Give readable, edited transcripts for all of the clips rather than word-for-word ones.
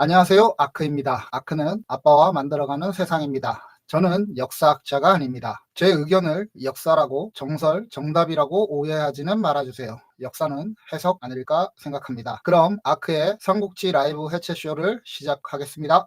안녕하세요. 아크입니다. 아크는 아빠와 만들어가는 세상입니다. 저는 역사학자가 아닙니다. 제 의견을 역사라고 정설, 정답이라고 오해하지는 말아주세요. 역사는 해석 아닐까 생각합니다. 그럼 아크의 삼국지 라이브 해체쇼를 시작하겠습니다.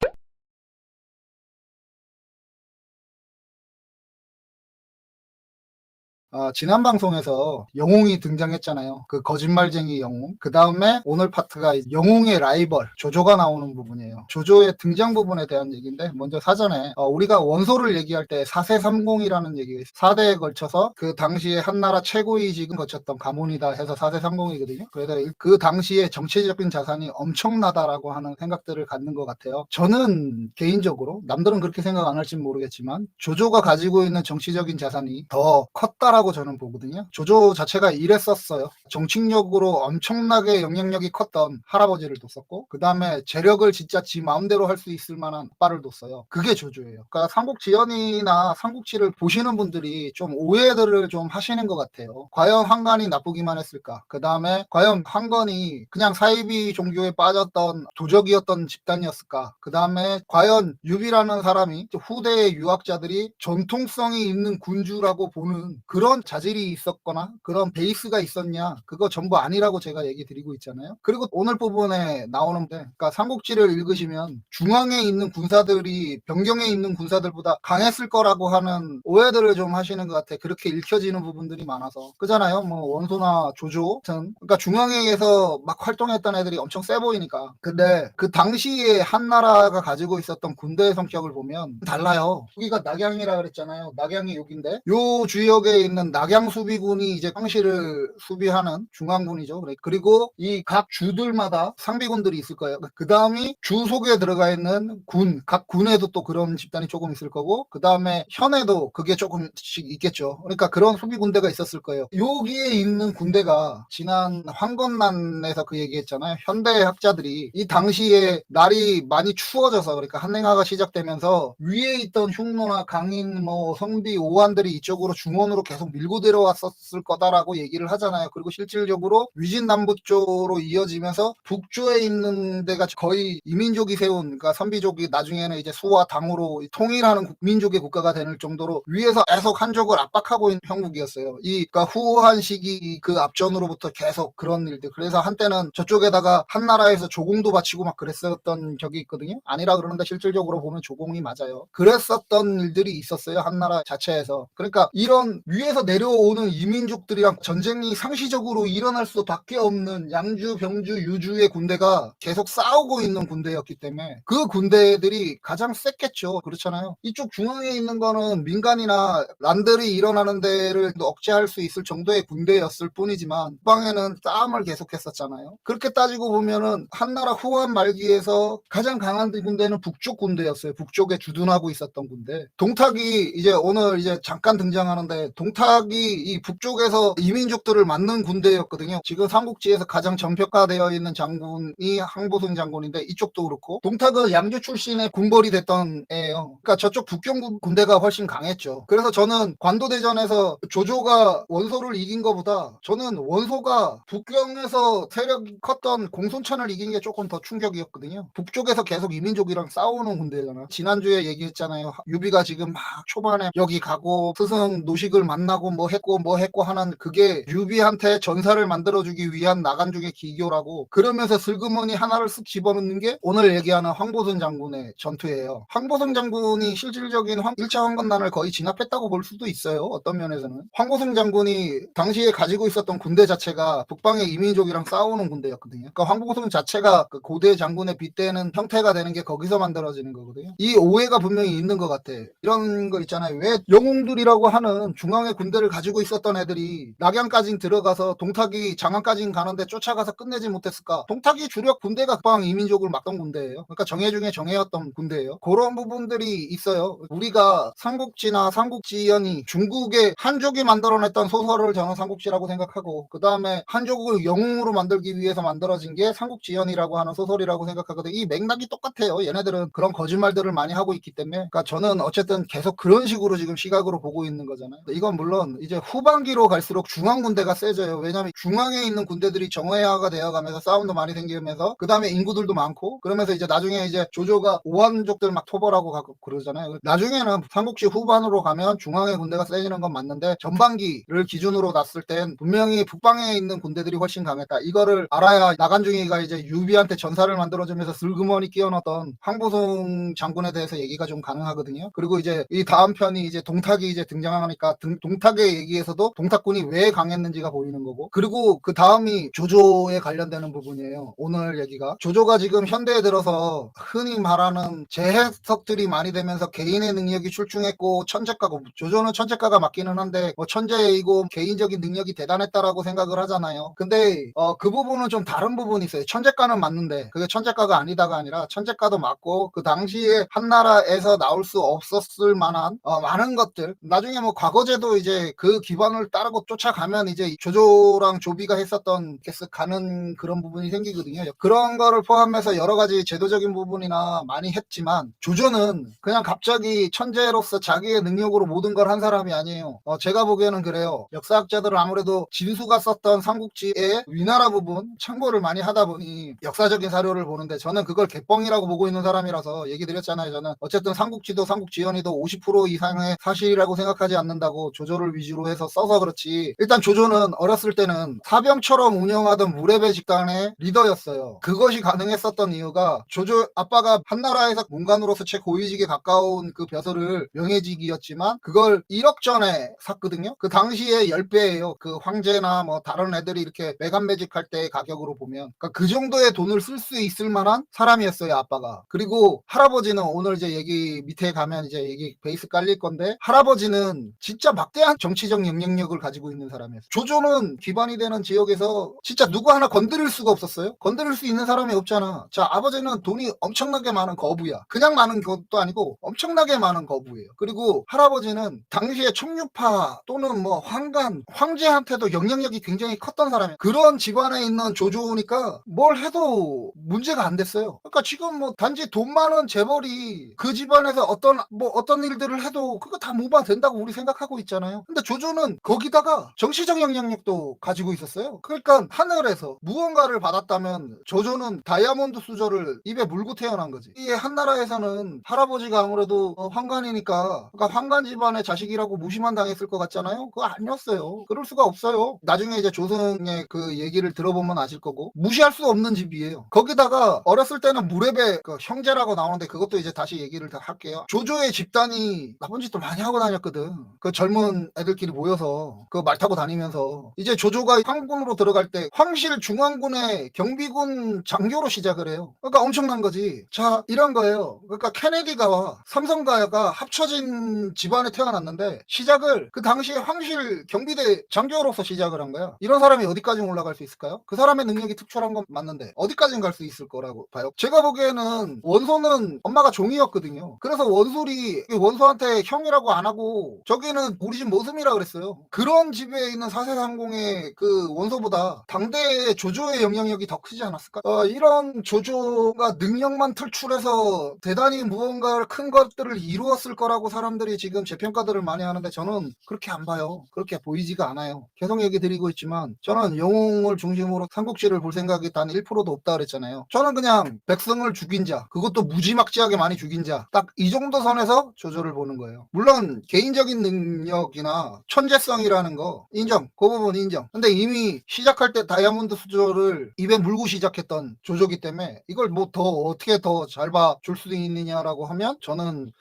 지난 방송에서 영웅이 등장했잖아요. 그 거짓말쟁이 영웅. 그 다음에 오늘 파트가 영웅의 라이벌 조조가 나오는 부분이에요. 조조의 등장 부분에 대한 얘기인데 먼저 사전에 우리가 원소를 얘기할 때 4세30이라는 얘기가 있어요. 4대에 걸쳐서 그 당시에 한나라 최고위직은 거쳤던 가문이다 해서 4세30이거든요. 그래서 그 당시에 정치적인 자산이 엄청나다라고 하는 생각들을 갖는 것 같아요. 저는 개인적으로 남들은 그렇게 생각 안 할지 모르겠지만 조조가 가지고 있는 정치적인 자산이 더 컸다라고 저는 보거든요. 조조 자체가 이랬었어요. 정치력으로 엄청나게 영향력이 컸던 할아버지를 뒀었고 그 다음에 재력을 진짜 지 마음대로 할 수 있을 만한 아빠를 뒀어요. 그게 조조예요. 그러니까 삼국지연이나 삼국지를 보시는 분들이 좀 오해들을 좀 하시는 것 같아요. 과연 환관이 나쁘기만 했을까? 그 다음에 과연 환관이 그냥 사이비 종교에 빠졌던 도적이었던 집단이었을까? 그 다음에 과연 유비라는 사람이 후대의 유학자들이 전통성이 있는 군주라고 보는 그런 자질이 있었거나 그런 베이스가 있었냐? 그거 전부 아니라고 제가 얘기 드리고 있잖아요. 그리고 오늘 부분에 나오는데, 그러니까 삼국지를 읽으시면 중앙에 있는 군사들이 변경에 있는 군사들보다 강했을 거라고 하는 오해들을 좀 하시는 것 같아. 그렇게 읽혀지는 부분들이 많아서. 그잖아요. 뭐 원소나 조조 같은. 그러니까 중앙에서 막 활동했던 애들이 엄청 세 보이니까. 근데 그 당시에 한나라가 가지고 있었던 군대의 성격을 보면 달라요. 여기가 낙양이라 그랬잖아요. 낙양이 여기인데 요 주역에 있는 낙양 수비군이 이제 황실을 수비하는 중앙군이죠. 그리고 이 각 주들마다 상비군들이 있을 거예요. 그 다음이 주 속에 들어가 있는 군, 각 군에도 또 그런 집단이 조금 있을 거고, 그 다음에 현에도 그게 조금씩 있겠죠. 그러니까 그런 수비군대가 있었을 거예요. 여기에 있는 군대가 지난 황건난에서 그 얘기했잖아요. 현대 학자들이 이 당시에 날이 많이 추워져서, 그러니까 한랭화가 시작되면서 위에 있던 흉노나 강인, 뭐 성비, 오한들이 이쪽으로 중원으로 계속 밀고 들어왔었을 거다라고 얘기를 하잖아요. 그리고 실질적으로 위진남북 쪽으로 이어지면서 북조에 있는 데가 거의 이민족이 세운, 그러니까 선비족이 나중에는 이제 수와 당으로 통일하는 민족의 국가가 될 정도로 위에서 계속 한족을 압박하고 있는 형국이었어요. 그러니까 후한 시기 그 앞전으로부터 계속 그런 일들. 그래서 한때는 저쪽에다가 한나라에서 조공도 바치고 막 그랬었던 적이 있거든요. 아니라 그러는데 실질적으로 보면 조공이 맞아요. 그랬었던 일들이 있었어요. 한나라 자체에서. 그러니까 이런 위에서 내려오는 이민족들이랑 전쟁이 상시적으로 일어날 수밖에 없는 양주, 병주, 유주의 군대가 계속 싸우고 있는 군대였기 때문에 그 군대들이 가장 셌겠죠. 그렇잖아요. 이쪽 중앙에 있는 거는 민간이나 난들이 일어나는 데를 억제할 수 있을 정도의 군대였을 뿐이지만 북방에는 싸움을 계속했었잖아요. 그렇게 따지고 보면은 한나라 후한 말기에서 가장 강한 군대는 북쪽 군대였어요. 북쪽에 주둔하고 있었던 군대. 동탁이 이제 오늘 이제 잠깐 등장하는데, 동탁이 이 북쪽에서 이민족들을 맞는 군대였거든요. 지금 삼국지에서 가장 전평가되어 있는 장군이 항보승 장군인데 이쪽도 그렇고, 동탁은 양주 출신의 군벌이 됐던 애예요. 그러니까 저쪽 북경 군대가 훨씬 강했죠. 그래서 저는 관도대전에서 조조가 원소를 이긴 것보다 저는 원소가 북경에서 세력이 컸던 공손천을 이긴 게 조금 더 충격이었거든요. 북쪽에서 계속 이민족이랑 싸우는 군대잖아. 지난주에 얘기했잖아요. 유비가 지금 막 초반에 여기 가고 스승 노식을 만나고 뭐 했고 하는, 그게 유비한테 전사를 만들어주기 위한 나간 중의 기교라고. 그러면서 슬그머니 하나를 쓱 집어넣는 게 오늘 얘기하는 황보승 장군의 전투예요. 황보승 장군이 실질적인 1차 황건난을 거의 진압했다고 볼 수도 있어요. 어떤 면에서는. 황보승 장군이 당시에 가지고 있었던 군대 자체가 북방의 이민족이랑 싸우는 군대였거든요. 그러니까 황보승 자체가 그 고대 장군에 빗대는 형태가 되는 게 거기서 만들어지는 거거든요. 이 오해가 분명히 있는 것 같아. 이런 거 있잖아요. 왜 영웅들이라고 하는 중앙의 군대를 가지고 있었던 애들이 낙양까지 들어가서 동탁이 장안까지 가는데 쫓아가서 끝내지 못했을까? 동탁이 주력 군대가 북방 이민족을 막던 군대예요. 그러니까 정예 중에 정예였던 군대예요. 그런 부분들이 있어요. 우리가 삼국지나 삼국지연이 중국의 한족이 만들어냈던 소설을 저는 삼국지라고 생각하고, 그 다음에 한족을 영웅으로 만들기 위해서 만들어진 게 삼국지연이라고 하는 소설이라고 생각하거든요. 이 맥락이 똑같아요. 얘네들은 그런 거짓말들을 많이 하고 있기 때문에. 그러니까 저는 어쨌든 계속 그런 식으로 지금 시각으로 보고 있는 거잖아요. 이건 물론 물론 이제 후반기로 갈수록 중앙 군대가 세져요. 왜냐면 중앙에 있는 군대들이 정예화가 되어가면서 싸움도 많이 생기면서 그 다음에 인구들도 많고 그러면서 이제 나중에 이제 조조가 오한족들 막 토벌하고 가고 그러잖아요. 나중에는 삼국지 후반으로 가면 중앙의 군대가 세지는 건 맞는데 전반기를 기준으로 놨을 땐 분명히 북방에 있는 군대들이 훨씬 강했다. 이거를 알아야 나간중이가 이제 유비한테 전사를 만들어주면서 슬그머니 끼워넣었던 황보송 장군에 대해서 얘기가 좀 가능하거든요. 그리고 이제 이 다음 편이 이제 동탁이 이제 등장하니까 동탁의 얘기에서도 동탁군이 왜 강했는지가 보이는 거고 그리고 그 다음이 조조에 관련되는 부분이에요. 오늘 얘기가 조조가 지금 현대에 들어서 흔히 말하는 재해석들이 많이 되면서 개인의 능력이 출중했고 천재가고 조조는 천재가가 맞기는 한데 뭐 천재이고 개인적인 능력이 대단했다라고 생각을 하잖아요. 근데 그 부분은 좀 다른 부분이 있어요. 천재가는 맞는데 그게 천재가가 아니다가 아니라 천재가도 맞고 그 당시에 한나라에서 나올 수 없었을 만한 많은 것들 나중에 뭐 과거제도 이제 그 기반을 따르고 쫓아가면 이제 조조랑 조비가 했었던 계속 가는 그런 부분이 생기거든요. 그런 거를 포함해서 여러 가지 제도적인 부분이나 많이 했지만 조조는 그냥 갑자기 천재로서 자기의 능력으로 모든 걸 한 사람이 아니에요. 제가 보기에는 그래요. 역사학자들은 아무래도 진수가 썼던 삼국지의 위나라 부분 참고를 많이 하다 보니 역사적인 사료를 보는데 저는 그걸 개뻥이라고 보고 있는 사람이라서 얘기 드렸잖아요. 저는 어쨌든 삼국지도 삼국지연이도 50% 이상의 사실이라고 생각하지 않는다고 조조를 위주로 해서 써서 그렇지. 일단 조조는 어렸을 때는 사병처럼 운영하던 무례배 집단의 리더였어요. 그것이 가능했었던 이유가 조조 아빠가 한나라에서 문관으로서 최고위직에 가까운 그 벼슬을 명예직이었지만 그걸 1억 전에 샀거든요. 그 당시에 10배예요. 그 황제나 뭐 다른 애들이 이렇게 매간매직할 때 가격으로 보면 그러니까 그 정도의 돈을 쓸 수 있을 만한 사람이었어요 아빠가. 그리고 할아버지는 오늘 이제 얘기 밑에 가면 이제 얘기 베이스 깔릴 건데 할아버지는 진짜 막대한 정치적 영향력을 가지고 있는 사람이었어요. 조조는 기반이 되는 지역에서 진짜 누구 하나 건드릴 수가 없었어요. 건드릴 수 있는 사람이 없잖아. 자 아버지는 돈이 엄청나게 많은 거부야. 그냥 많은 것도 아니고 엄청나게 많은 거부예요. 그리고 할아버지는 당시에 청류파 또는 뭐 황간 황제한테도 영향력이 굉장히 컸던 사람이에요. 그런 집안에 있는 조조니까 뭘 해도 문제가 안 됐어요. 그러니까 지금 뭐 단지 돈 많은 재벌이 그 집안에서 어떤 일들을 해도 그거 다 무마된다고 우리 생각하고 있잖아요. 근데 조조는 거기다가 정치적 영향력도 가지고 있었어요. 그러니까 하늘에서 무언가를 받았다면 조조는 다이아몬드 수저를 입에 물고 태어난 거지. 이 한나라에서는 할아버지가 아무래도 황관이니까 그러니까 황관 집안의 자식이라고 무시만 당했을 것 같잖아요. 그거 아니었어요. 그럴 수가 없어요. 나중에 이제 조선의 그 얘기를 들어보면 아실 거고 무시할 수 없는 집이에요. 거기다가 어렸을 때는 무례배 그 형제라고 나오는데 그것도 이제 다시 얘기를 다 할게요. 조조의 집단이 나쁜 짓도 많이 하고 다녔거든. 그 젊은 애들끼리 모여서 그 말 타고 다니면서 이제 조조가 황군으로 들어갈 때 황실 중앙군의 경비군 장교로 시작을 해요. 그러니까 엄청난 거지. 자 이런 거예요. 그러니까 케네디가 삼성가가 합쳐진 집안에 태어났는데 시작을 그 당시에 황실 경비대 장교로서 시작을 한 거야. 이런 사람이 어디까지 올라갈 수 있을까요? 그 사람의 능력이 특출한 건 맞는데 어디까지는 갈 수 있을 거라고 봐요. 제가 보기에는 원소는 엄마가 종이었거든요. 그래서 원소한테 형이라고 안 하고 저기는 우리 집 모습이라 그랬어요. 그런 집에 있는 사세상공의 그 원소보다 당대의 조조의 영향력이 더 크지 않았을까? 이런 조조가 능력만 틀출해서 대단히 무언가 큰 것들을 이루었을 거라고 사람들이 지금 재평가들을 많이 하는데 저는 그렇게 안 봐요. 그렇게 보이지가 않아요. 계속 얘기 드리고 있지만 저는 영웅을 중심으로 삼국지를 볼 생각이 단 1%도 없다 그랬잖아요. 저는 그냥 백성을 죽인 자, 그것도 무지막지하게 많이 죽인 자, 딱 이 정도 선에서 조조를 보는 거예요. 물론 개인적인 능력이나 천재성이라는 거 인정, 그 부분 인정. 근데 이미 시작할 때 다이아몬드 수조를 입에 물고 시작했던 조조기 때문에 이걸 뭐 더 어떻게 더 잘 봐줄 수 있느냐라고 하면 저는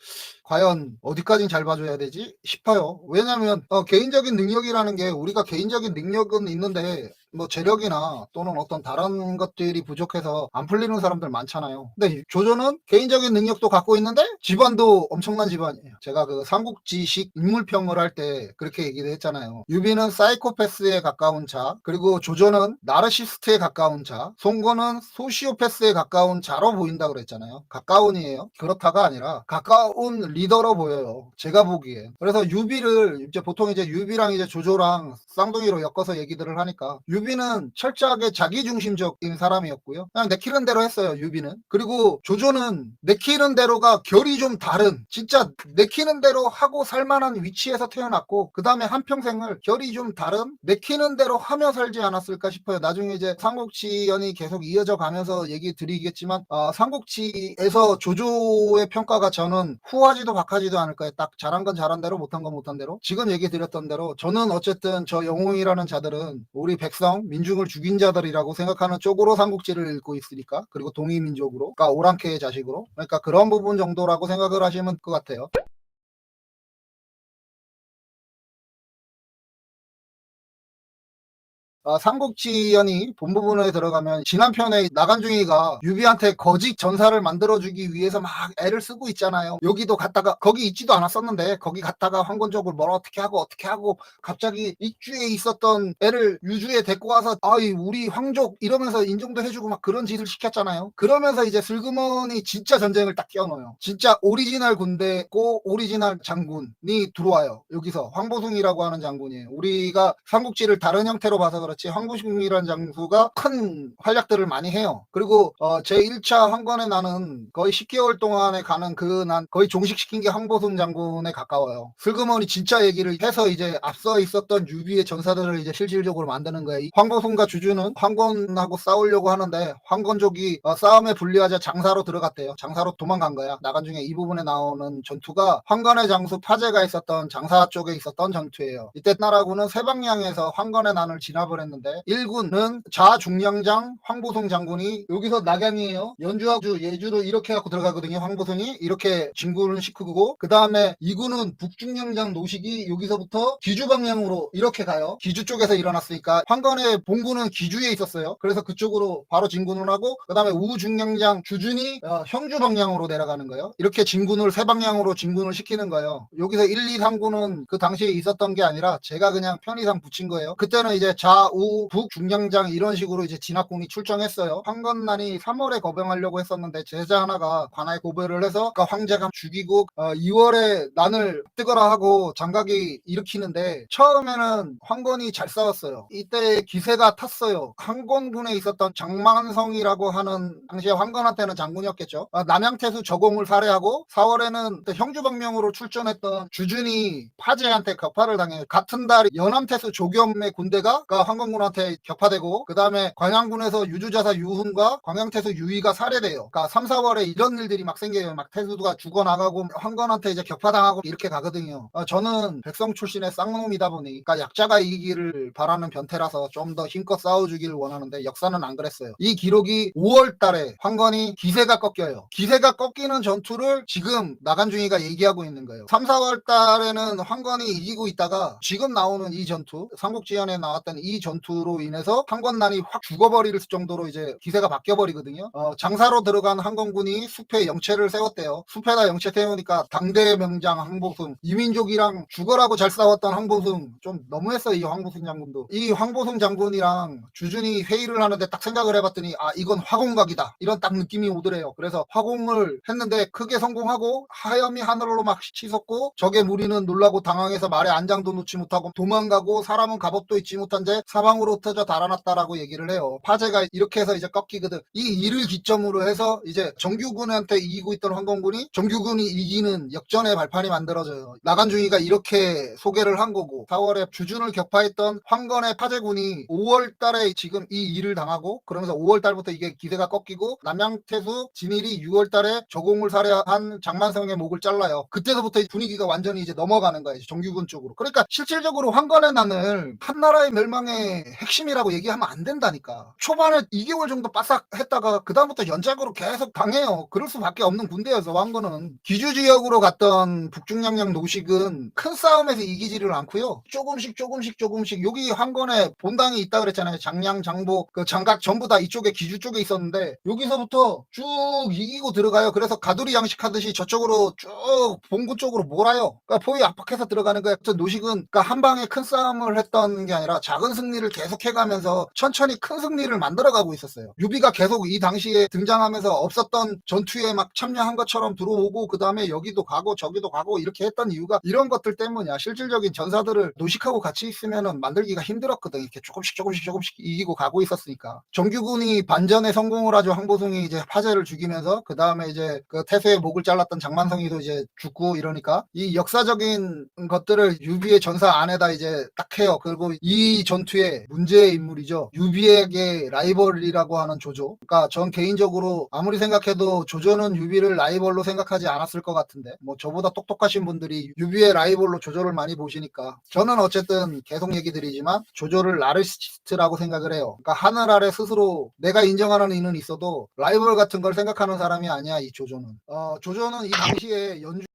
과연 어디까지 잘 봐줘야 되지 싶어요. 왜냐면 개인적인 능력이라는 게 우리가 개인적인 능력은 있는데 뭐 재력이나 또는 어떤 다른 것들이 부족해서 안 풀리는 사람들 많잖아요. 근데 조조는 개인적인 능력도 갖고 있는데 집안도 엄청난 집안이에요. 제가 그 삼국지식 인물평을 할 때 그렇게 얘기를 했잖아요. 유비는 사이코패스에 가까운 자, 그리고 조조는 나르시스트에 가까운 자, 송건은 소시오패스에 가까운 자로 보인다 그랬잖아요. 가까운이에요. 그렇다가 아니라 가까운 리더로 보여요. 제가 보기에. 그래서 유비를 이제 보통 이제 유비랑 이제 조조랑 쌍둥이로 엮어서 얘기들을 하니까 유비는 철저하게 자기중심적인 사람이었고요. 그냥 내키는 대로 했어요, 유비는. 그리고 조조는 내키는 대로가 결이 좀 다른, 진짜 내키는 대로 하고 살만한 위치에서 태어났고, 그 다음에 한평생을 결이 좀 다른 내키는 대로 하며 살지 않았을까 싶어요. 나중에 이제 삼국지연이 계속 이어져 가면서 얘기 드리겠지만, 삼국지에서 조조의 평가가 저는 후하지도 박하지도 않을 거예요. 딱 잘한 건 잘한 대로, 못한 건 못한 대로. 지금 얘기 드렸던 대로 저는 어쨌든 저 영웅이라는 자들은 우리 백성, 민중을 죽인 자들이라고 생각하는 쪽으로 삼국지를 읽고 있으니까. 그리고 동이민족으로, 그러니까 오랑캐의 자식으로. 그러니까 그런 부분 정도라고 생각을 하시면 될 것 같아요. 삼국지연이 본 부분에 들어가면 지난편에 나간중이가 유비한테 거짓 전사를 만들어주기 위해서 막 애를 쓰고 있잖아요. 여기도 갔다가 거기 있지도 않았었는데 거기 갔다가 황건적을 뭘 어떻게 하고 갑자기 익주에 있었던 애를 유주에 데리고 와서 아이 우리 황족 이러면서 인정도 해주고 막 그런 짓을 시켰잖아요. 그러면서 이제 슬그머니 진짜 전쟁을 딱 띄워넣어요. 진짜 오리지널 군대고 오리지널 장군이 들어와요. 여기서 황보숭이라고 하는 장군이에요. 우리가 삼국지를 다른 형태로 봐서 그렇지 황보숭이라는 장수가 큰 활약들을 많이 해요. 그리고 제1차 황건의 난은 거의 10개월 동안에 가는 그 난 거의 종식시킨 게 황보숭 장군에 가까워요. 슬그머니 진짜 얘기를 해서 이제 앞서 있었던 유비의 전사들을 이제 실질적으로 만드는 거예요. 황보숭과 주주는 황건하고 싸우려고 하는데 황건족이 싸움에 불리하자 장사로 들어갔대요. 장사로 도망간 거야. 나간중에 이 부분에 나오는 전투가 황건의 장수 파제가 있었던 장사 쪽에 있었던 전투예요. 이때 나라군은 세 방향에서 황건의 난을 진압을 했는데 1군은 좌중량장 황보숭 장군이 여기서 낙양이에요. 연주하고 예주로 이렇게 갖고 들어가거든요. 황보숭이 이렇게 진군을 시키고 그 다음에 2군은 북중량장 노식이 여기서부터 기주 방향으로 이렇게 가요. 기주 쪽에서 일어났으니까 황건의 본군은 기주에 있었어요. 그래서 그쪽으로 바로 진군을 하고 그 다음에 우중량장 주준이 형주 방향으로 내려가는 거예요. 이렇게 진군을 세 방향으로 진군을 시키는 거예요. 여기서 1, 2, 3군은 그 당시에 있었던 게 아니라 제가 그냥 편의상 붙인 거예요. 그때는 이제 좌우 북 중량장 이런 식으로 이제 진압군이 출정했어요. 황건난이 3월에 거병하려고 했었는데 제자 하나가 관아에 고별을 해서 그러니까 황제가 죽이고 2월에 난을 뜨거라 하고 장각이 일으키는데 처음에는 황건이 잘 싸웠어요. 이때 기세가 탔어요. 황건군에 있었던 장만성이라고 하는 당시에 황건한테는 장군이었겠죠. 남양태수 저공을 살해하고 4월에는 형주방명으로 출전했던 주준이 파제한테 격파를 당해요. 같은 달 연암태수 조겸의 군대가 황건군한테 격파되고 그 다음에 광양군에서 유주자사 유훈과 광양태수 유희가 살해돼요. 그러니까 3, 4월에 이런 일들이 막 생겨요. 막 태수가 죽어나가고 황건한테 이제 격파당하고 이렇게 가거든요. 저는 백성 출신의 쌍놈이다 보니 그러니까 약자가 이기기를 바라는 변태라서 좀 더 힘껏 싸워주기를 원하는데 역사는 안 그랬어요. 이 기록이 5월 달에 황건이 기세가 꺾여요. 기세가 꺾이는 전투를 지금 나간중이가 얘기하고 있는 거예요. 3, 4월 달에는 황건이 이기고 있다가 지금 나오는 이 전투, 삼국지연에 나왔던 이 전투로 인해서 황건난이 확 죽어버릴 정도로 이제 기세가 바뀌어버리거든요. 장사로 들어간 황건군이 숲에 영체를 세웠대요. 숲에다 영체 세우니까 당대 명장 황보숭, 이민족이랑 죽어라고 잘 싸웠던 황보숭, 좀 너무했어요. 이 황보숭 장군도. 이 황보숭 장군이랑 주준이 회의를 하는데 딱 생각을 해봤더니 이건 화공각이다. 이런 딱 느낌이 오더래요. 그래서 화공을 했는데 크게 성공하고 하염이 하늘로 막 치솟고 적의 무리는 놀라고 당황해서 말에 안장도 놓지 못하고 도망가고 사람은 갑옷도 잊지 못한 채 사방으로 흩어져 달아났다라고 얘기를 해요. 파제가 이렇게 해서 이제 꺾이거든. 이 일을 기점으로 해서 이제 정규군한테 이기고 있던 황건군이 정규군이 이기는 역전의 발판이 만들어져요. 나간중이가 이렇게 소개를 한 거고 4월에 주준을 격파했던 황건의 파제군이 5월 달에 지금 이 일을 당하고 그러면서 5월 달부터 이게 기세가 꺾이고 남양태수 진일이 6월 달에 저공을 살해한 장만성의 목을 잘라요. 그때서부터 분위기가 완전히 이제 넘어가는 거예요. 정규군 쪽으로. 그러니까 실질적으로 황건의 난을 한나라의 멸망의 핵심이라고 얘기하면 안 된다니까. 초반에 2개월 정도 바싹 했다가 그 다음부터 연작으로 계속 당해요. 그럴 수밖에 없는 군대여서 황건은. 기주 지역으로 갔던 북중량량 노식은 큰 싸움에서 이기지를 않고요. 조금씩 여기 황건에 본당이 있다 그랬잖아요. 장량, 장보, 그 장각 전부 다 이쪽에 기주 쪽에 있었는데 여기서부터 쭉 이기고 들어가요. 그래서 가두리 양식하듯이 저쪽으로 쭉 본군 쪽으로 몰아요. 그러니까 포위 압박해서 들어가는 거예요. 노식은 그러니까 한 방에 큰 싸움을 했던 게 아니라 작은 승리를 승리를 계속해가면서 천천히 큰 승리를 만들어가고 있었어요. 유비가 계속 이 당시에 등장하면서 없었던 전투에 막 참여한 것처럼 들어오고 그 다음에 여기도 가고 저기도 가고 이렇게 했던 이유가 이런 것들 때문이야. 실질적인 전사들을 노식하고 같이 있으면은 만들기가 힘들었거든. 이렇게 조금씩 이기고 가고 있었으니까. 정규군이 반전에 성공을 하죠. 황보승이 이제 화제를 죽이면서 그 다음에 이제 그 태수의 목을 잘랐던 장만성이도 이제 죽고 이러니까 이 역사적인 것들을 유비의 전사 안에다 이제 딱 해요. 그리고 이 전투의 문제의 인물이죠. 유비에게 라이벌이라고 하는 조조. 그러니까 전 개인적으로 아무리 생각해도 조조는 유비를 라이벌로 생각하지 않았을 것 같은데 뭐 저보다 똑똑하신 분들이 유비의 라이벌로 조조를 많이 보시니까 저는 어쨌든 계속 얘기 드리지만 조조를 나르시스트라고 생각을 해요. 그러니까 하늘 아래 스스로 내가 인정하는 이는 있어도 라이벌 같은 걸 생각하는 사람이 아니야 이 조조는. 조조는 이 당시에 연주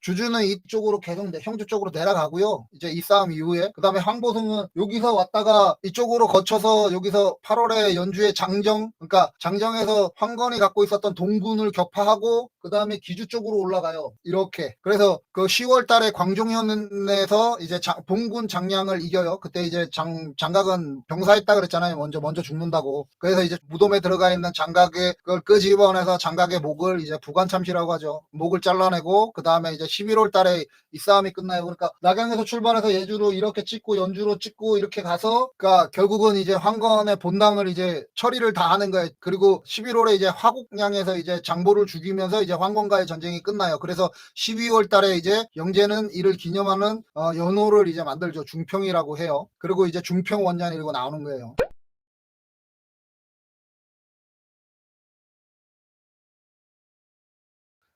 주주는 이쪽으로 계속 형주 쪽으로 내려가고요. 이제 이 싸움 이후에 그 다음에 황보승은 여기서 왔다가 이쪽으로 거쳐서 여기서 8월에 연주의 장정, 그러니까 장정에서 황건이 갖고 있었던 동군을 격파하고 그 다음에 기주 쪽으로 올라가요. 이렇게. 그래서 그 10월 달에 광종현에서 이제 봉군 장량을 이겨요. 그때 이제 장각은 병사했다 그랬잖아요. 먼저 죽는다고. 그래서 이제 무덤에 들어가 있는 장각의 그걸 끄집어내서 장각의 목을 이제 부관참시라고 하죠. 목을 잘라내고 그 다음에 이제 11월 달에 이 싸움이 끝나요. 그러니까 낙양에서 출발해서 예주로 이렇게 찍고 연주로 찍고 이렇게 가서 그러니까 결국은 이제 황건의 본당을 이제 처리를 다 하는 거예요. 그리고 11월에 이제 화곡량에서 이제 장보를 죽이면서 이제 황건과의 전쟁이 끝나요. 그래서 12월 달에 이제 영제는 이를 기념하는 연호를 이제 만들죠. 중평이라고 해요. 그리고 이제 중평원년이라고 나오는 거예요.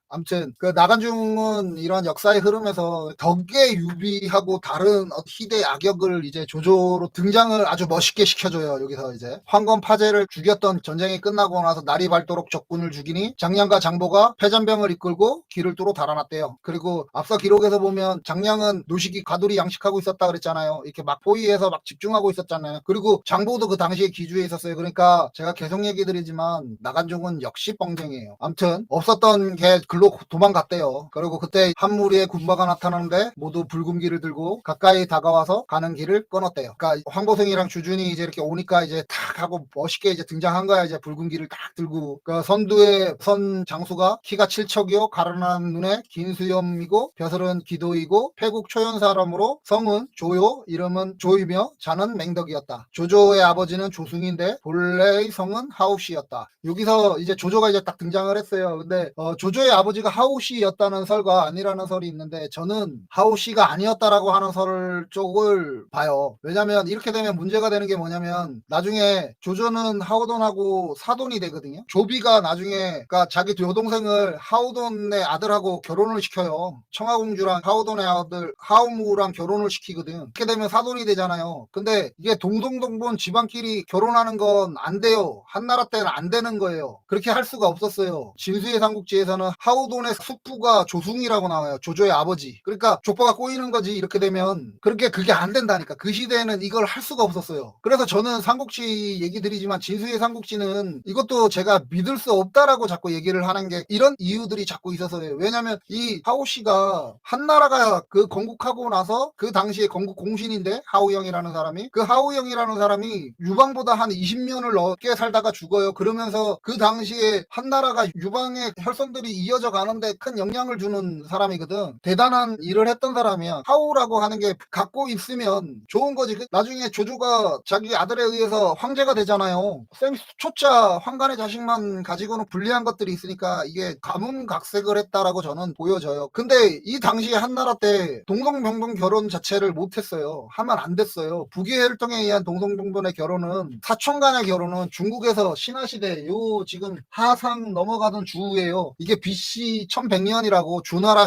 아무튼 그 나간중은 이런 역사의 흐름에서 덕의 유비하고 다른 희대의 악역을 이제 조조로 등장을 아주 멋있게 시켜줘요. 여기서 이제 황건 파제를 죽였던 전쟁이 끝나고 나서 날이 밝도록 적군을 죽이니 장량과 장보가 패잔병을 이끌고 길을 뚫어 달아났대요. 그리고 앞서 기록에서 보면 장량은 노식이 가두리 양식하고 있었다 그랬잖아요. 이렇게 막 포위해서 막 집중하고 있었잖아요. 그리고 장보도 그 당시에 기주에 있었어요. 그러니까 제가 계속 얘기 드리지만 나간중은 역시 뻥쟁이에요. 아무튼 없었던 게 글로 도망갔대요. 그리고 그때 한 무리의 군마가 나타나는데 모두 붉은기를 들고 가까이 다가와서 가는 길을 끊었대요. 그러니까 황보승이랑 주준이 이제 이렇게 오니까 이제 탁 하고 멋있게 이제 등장한 거야. 이제 붉은기를 딱 들고. 그 선두의 선 장수가 키가 7척이요 가르난 눈에 긴 수염이고 벼슬은 기도이고 패국 초연 사람으로 성은 조요 이름은 조이며 자는 맹덕이었다. 조조의 아버지는 조승인데 본래의 성은 하우시였다. 여기서 이제 조조가 이제 딱 등장을 했어요. 근데 조조의 아버지가 하우시였다는 설과 아니라는 설이 있는데 저는 하우시가 아니었다라고 하는 설 쪽을 봐요. 왜냐면 이렇게 되면 문제가 되는 게 뭐냐면 나중에 조조는 하우돈하고 사돈이 되거든요. 조비가 나중에 그러니까 자기 여동생을 하우돈의 아들하고 결혼을 시켜요. 청하공주랑 하우돈의 아들 하우무랑 결혼을 시키거든. 이렇게 되면 사돈이 되잖아요. 근데 이게 동동동본 집안끼리 결혼하는 건 안 돼요. 한나라 때는 안 되는 거예요. 그렇게 할 수가 없었어요. 진수의 삼국지에서는 하우돈의 숙부가 조숭이라고 나와요. 조조의 아버지. 그러니까 족보가 꼬이는 거지. 이렇게 되면 그게 안 된다니까. 그 시대에는 이걸 할 수가 없었어요. 그래서 저는 삼국지 얘기 드리지만 진수의 삼국지는 이것도 제가 믿을 수 없다라고 자꾸 얘기를 하는 게 이런 이유들이 자꾸 있어서요. 왜냐면 이 하우씨가 한나라가 그 건국하고 나서 그 당시에 건국 공신인데 하우영이라는 사람이 그 하우영이라는 사람이 유방보다 한 20년을 넘게 살다가 죽어요. 그러면서 그 당시에 한나라가 유방의 혈선들이 이어져 가는데 큰 영향을 주는 사람이거든. 대단한 일을 했던 사람이야. 하우라고 하는 게 갖고 있으면 좋은 거지. 나중에 조조가 자기 아들에 의해서 황제가 되잖아요. 쌤 초짜 황간의 자식만 가지고는 불리한 것들이 있으니까 이게 가문각색을 했다라고 저는 보여져요. 근데 이 당시에 한나라 때 동성병동 결혼 자체를 못했어요. 하면 안 됐어요. 북의 혈통에 의한 동성병동의 결혼은 사촌 간의 결혼은 중국에서 신화시대 요 지금 하상 넘어가던 주예요. 이게 BC BC 1100년이라고 주나라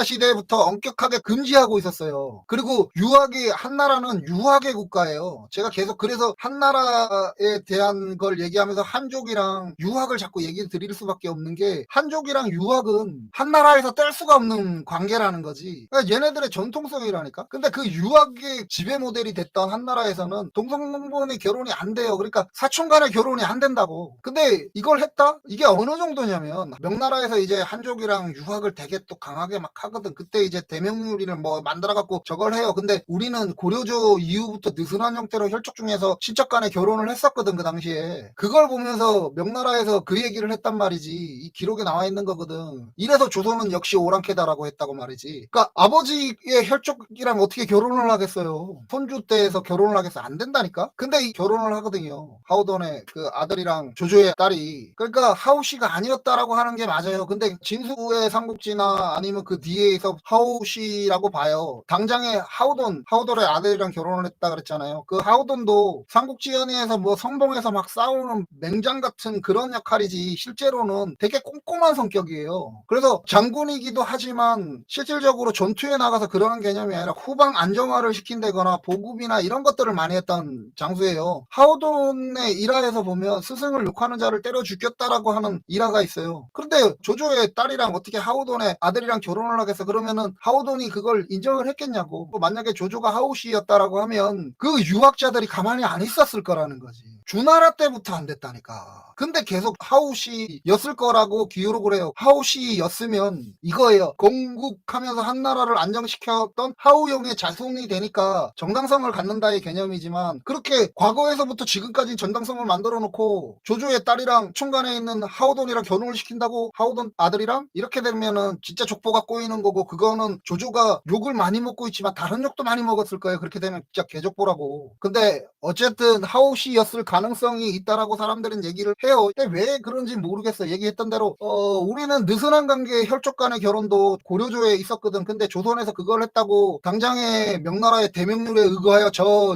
시대부터 엄격하게 금지하고 있었어요. 그리고 유학이 한나라는 유학의 국가예요. 제가 계속 그래서 한나라에 대한 걸 얘기하면서 한족이랑 유학을 자꾸 얘기 드릴 수밖에 없는 게 한족이랑 유학은 한나라에서 뗄 수가 없는 관계라는 거지. 그러니까 얘네들의 전통성이라니까. 근데 그 유학의 지배 모델이 됐던 한나라에서는 동성간의 결혼이 안 돼요. 그러니까 사촌 간의 결혼이 안 된다고. 근데 이걸 했다? 이게 어느 정도냐면 명나라에서 이제 한족이랑 유학을 되게 또 강하게 막 하거든. 그때 이제 대명률이를 뭐 만들어갖고 저걸 해요. 근데 우리는 고려조 이후부터 느슨한 형태로 혈족 중에서 친척 간에 결혼을 했었거든, 그 당시에. 그걸 보면서 명나라에서 그 얘기를 했단 말이지. 이 기록에 나와 있는 거거든. 이래서 조선은 역시 오랑캐다라고 했다고 말이지. 그러니까 아버지의 혈족이랑 어떻게 결혼을 하겠어요. 손주 때에서 결혼을 하겠어요. 안 된다니까. 근데 이 결혼을 하거든요. 하우돈의 그 아들이랑 조조의 딸이. 그러니까 하우씨가 아니었다라고 하는 게 맞아요. 근데 진수의 삼국지나 아니면 그 뒤에서 하우씨라고 봐요. 당장에 하우돈의 아들이랑 결혼을 했다 그랬잖아요. 그 하우돈도 삼국지연의에서 뭐 선봉에서 막 싸우는 맹장 같은 그런 역할이지 실제로는 되게 꼼꼼한 성격이에요. 그래서 장군이기도 하지만 실질적으로 전투에 나가서 그러는 개념이 아니라 후방 안정화를 시킨다거나 보급이나 이런 것들을 많이 했던 장수예요. 하우돈의 일화에서 보면 스승을 욕하는 자를 때려 죽였다라고 하는 일화가 있어요. 그런데 조조의 딸이랑 어떻게 하우돈의 아들이랑 결혼을 하겠어? 그러면은 하우돈이 그걸 인정을 했겠냐고. 만약에 조조가 하우씨였다라고 하면 그 유학자들이 가만히 안 있었을 거라는 거지. 주나라 때부터 안 됐다니까. 근데 계속 하우씨였을 거라고 기록을 해요. 하우씨였으면 이거예요. 건국하면서 한나라를 안정시켰던 하우용의 자손이 되니까 정당성을 갖는다의 개념이지만 그렇게 과거에서부터 지금까지 정당성을 만들어 놓고 조조의 딸이랑 총간에 있는 하우돈이랑 결혼을 시킨다고 하우돈 아들이랑 이렇게 되면은 진짜 족보가 꼬이는 거고 그거는 조조가 욕을 많이 먹고 있지만 다른 욕도 많이 먹었을 거예요. 그렇게 되면 진짜 개족보라고. 근데 어쨌든 하우씨였을 가능성이 있다라고 사람들은 얘기를 해요. 근데 왜 그런지 모르겠어. 얘기했던 대로 우리는 느슨한 관계 혈족 간의 결혼도 고려조에 있었거든. 근데 조선에서 그걸 했다고 당장에 명나라의 대명률에 의거하여